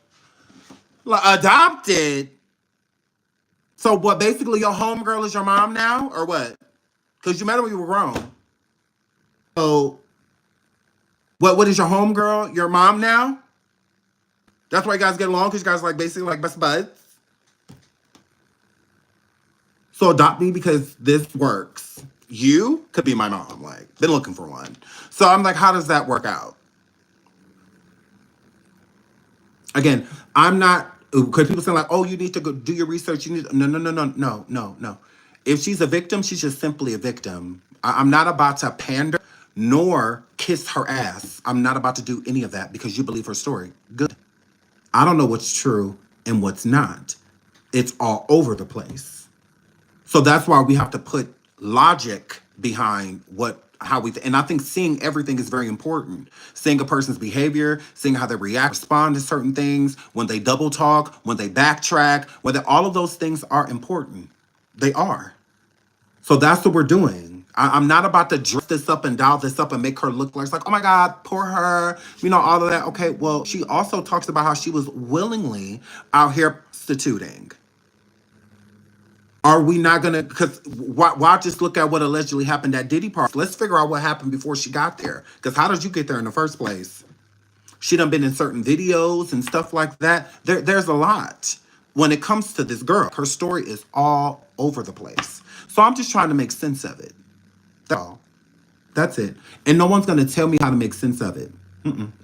like, adopted. So what? Basically, your homegirl is your mom now, or what? Because you met her when you were grown. So what? What is your homegirl? Your mom now? That's why you guys get along because you guys like basically like best buds. So adopt me because this works. You could be my mom. Like been looking for one. So I'm like, how does that work out? Again, I'm not because people say like, oh, you need to go do your research. You need no. If she's a victim, she's just simply a victim. I'm not about to pander nor kiss her ass. I'm not about to do any of that because you believe her story. Good. I don't know what's true and what's not. It's all over the place. So that's why we have to put logic behind how we and I think seeing everything is very important. Seeing a person's behavior, seeing how they react, respond to certain things, when they double talk, when they backtrack, whether all of those things are important. They are. So that's what we're doing. I'm not about to dress this up and dial this up and make her look like it's like, oh my God, poor her, all of that. Okay, well, she also talks about how she was willingly out here prostituting. Are we not gonna? Because why just look at what allegedly happened at Diddy party? Let's figure out what happened before she got there. Because how did you get there in the first place? She done been in certain videos and stuff like that. There's a lot when it comes to this girl. Her story is all over the place. So I'm just trying to make sense of it. That's all. That's it. And no one's gonna tell me how to make sense of it.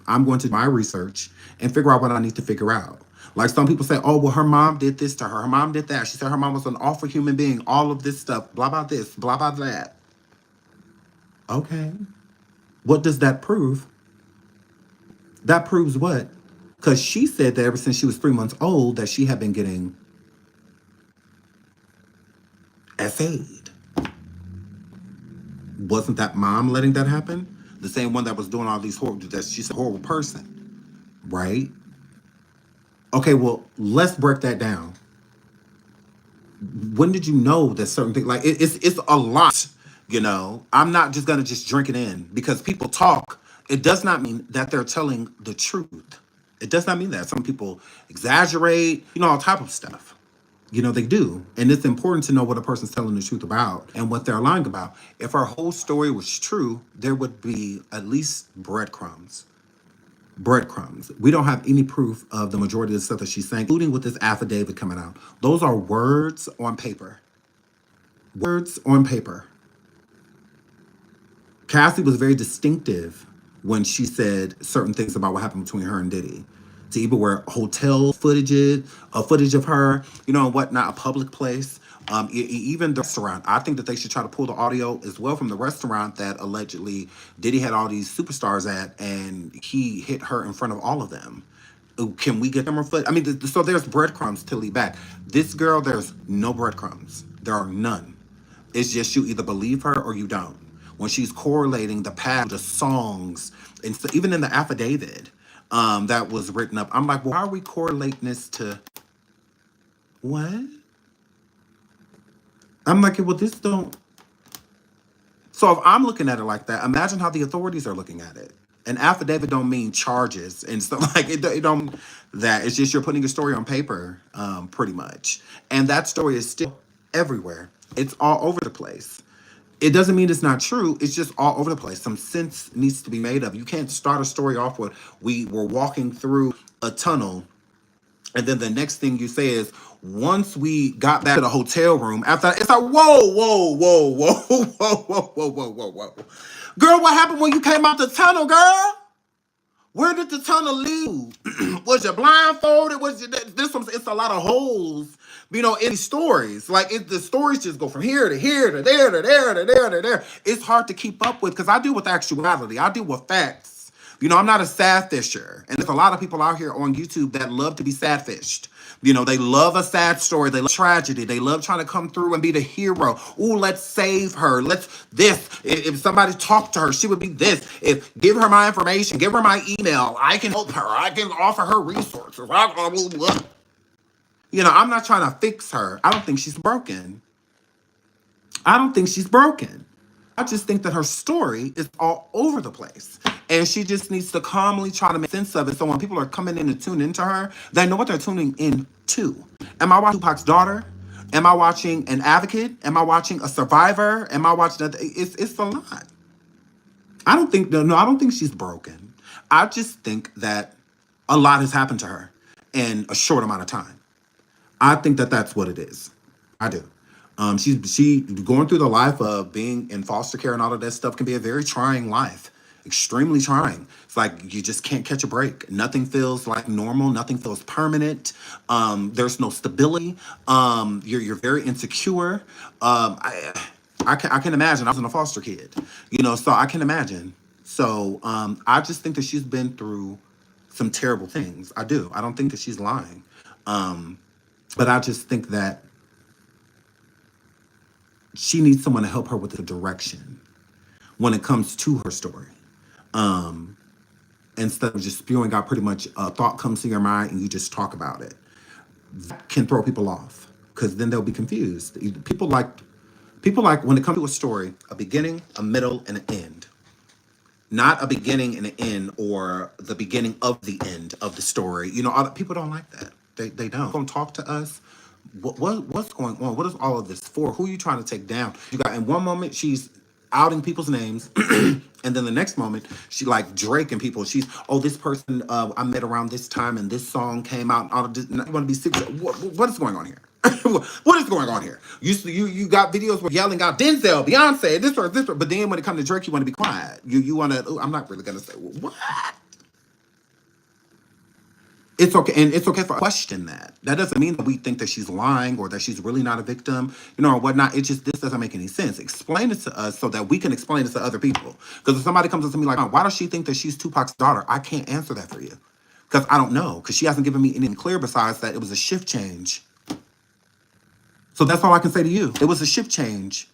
I'm going to do my research and figure out what I need to figure out. Like some people say, oh, well, her mom did this to her. Her mom did that. She said her mom was an awful human being. All of this stuff, blah, blah, this, blah, blah, that. Okay. What does that prove? That proves what? Because she said that ever since she was 3 months old that she had been getting SA'd. Wasn't that mom letting that happen? The same one that was doing all these horrible, that she's a horrible person, right? Okay, well, let's break that down. When did you know that certain things like it's a lot, I'm not just gonna just drink it in because people talk. It does not mean that they're telling the truth. It does not mean that. Some people exaggerate, all type of stuff. They do. And it's important to know what a person's telling the truth about and what they're lying about. If our whole story was true, there would be at least breadcrumbs. We don't have any proof of the majority of the stuff that she's saying, including with this affidavit coming out. Those are words on paper. Words on paper. Cassie was very distinctive when she said certain things about what happened between her and Diddy. To even where hotel footage of her, and whatnot, a public place. Even the restaurant. I think that they should try to pull the audio as well from the restaurant that allegedly Diddy had all these superstars at, and he hit her in front of all of them. Can we get them a foot? I mean, so there's breadcrumbs to lead back. This girl, there's no breadcrumbs. There are none. It's just you either believe her or you don't. When she's correlating the past, the songs, and so even in the affidavit that was written up, I'm like, well, why are we correlating this to what? I'm like, well, this don't. So if I'm looking at it like that, imagine how the authorities are looking at it. An affidavit don't mean charges and stuff like it. It don't that. It's just you're putting a story on paper, pretty much, and that story is still everywhere. It's all over the place. It doesn't mean it's not true. It's just all over the place. Some sense needs to be made of. You can't start a story off with we were walking through a tunnel, and then the next thing you say is once we got back to the hotel room after it's like whoa. Girl, what happened when you came out the tunnel, girl? Where did the tunnel lead? Was you blindfolded? It's a lot of holes, in these stories. Like the stories just go from here to here to there to there to there to there. It's hard to keep up with because I deal with actuality. I deal with facts. I'm not a sad fisher. And there's a lot of people out here on YouTube that love to be sad fished. They love a sad story. They love tragedy. They love trying to come through and be the hero. Ooh, let's save her. Let's this. If somebody talked to her, she would be this. If give her my information, give her my email. I can help her. I can offer her resources. I'm not trying to fix her. I don't think she's broken. I just think that her story is all over the place. And she just needs to calmly try to make sense of it. So when people are coming in to tune into her, they know what they're tuning into. Am I watching Tupac's daughter? Am I watching an advocate? Am I watching a survivor? Am I watching it's a lot. I don't think no, I don't think she's broken. I just think that a lot has happened to her in a short amount of time. I think that that's what it is. I do. She going through the life of being in foster care and all of that stuff can be a very trying life, extremely trying. It's like you just can't catch a break. Nothing feels like normal. Nothing feels permanent. There's no stability. You're very insecure. I can imagine. I was in a foster kid, so I can imagine. So I just think that she's been through some terrible things. I do. I don't think that she's lying. But I just think that she needs someone to help her with the direction when it comes to her story. Instead of just spewing out pretty much a thought comes to your mind and you just talk about it. That can throw people off because then they'll be confused. People like when it comes to a story, a beginning, a middle, and an end. Not a beginning and an end or the beginning of the end of the story. Other people don't like that. They don't. Gonna talk to us. What's going on? What is all of this for? Who are you trying to take down? You got in one moment she's outing people's names, and then the next moment she like Drake and people. She's this person I met around this time and this song came out. And all of this, you want to be sick? What is going on here? What is going on here? You got videos where yelling out Denzel, Beyonce, this or this, but then when it comes to Drake, you want to be quiet. You want to. I'm not really gonna say what. It's okay, and it's okay for question that. That doesn't mean that we think that she's lying or that she's really not a victim, or whatnot. It just this doesn't make any sense. Explain it to us so that we can explain it to other people. Because if somebody comes up to me like, why does she think that she's Tupac's daughter? I can't answer that for you because I don't know. Because she hasn't given me anything clear besides that it was a shift change. So that's all I can say to you. It was a shift change.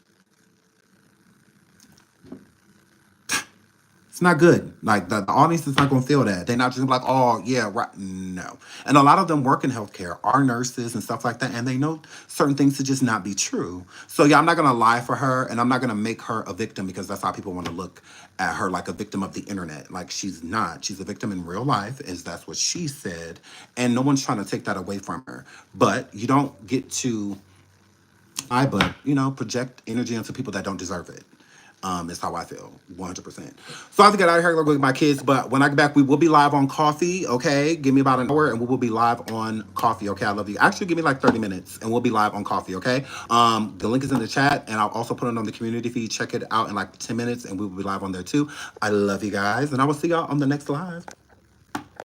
It's not good. Like the audience is not going to feel that. They're not just like, oh yeah, right. No. And a lot of them work in healthcare, are nurses and stuff like that, and they know certain things to just not be true. So yeah, I'm not going to lie for her, and I'm not going to make her a victim because that's how people want to look at her, like a victim of the internet. Like she's not. She's a victim in real life, as that's what she said, and no one's trying to take that away from her. But you don't get to project energy onto people that don't deserve it. Is how I feel, 100%. So I have to get out of here with my kids, but when I get back, we will be live on Coffee, okay? Give me about an hour, and we will be live on Coffee, okay? I love you. Actually, give me like 30 minutes, and we'll be live on Coffee, okay? The link is in the chat, and I'll also put it on the community feed. Check it out in like 10 minutes, and we will be live on there too. I love you guys, and I will see y'all on the next live.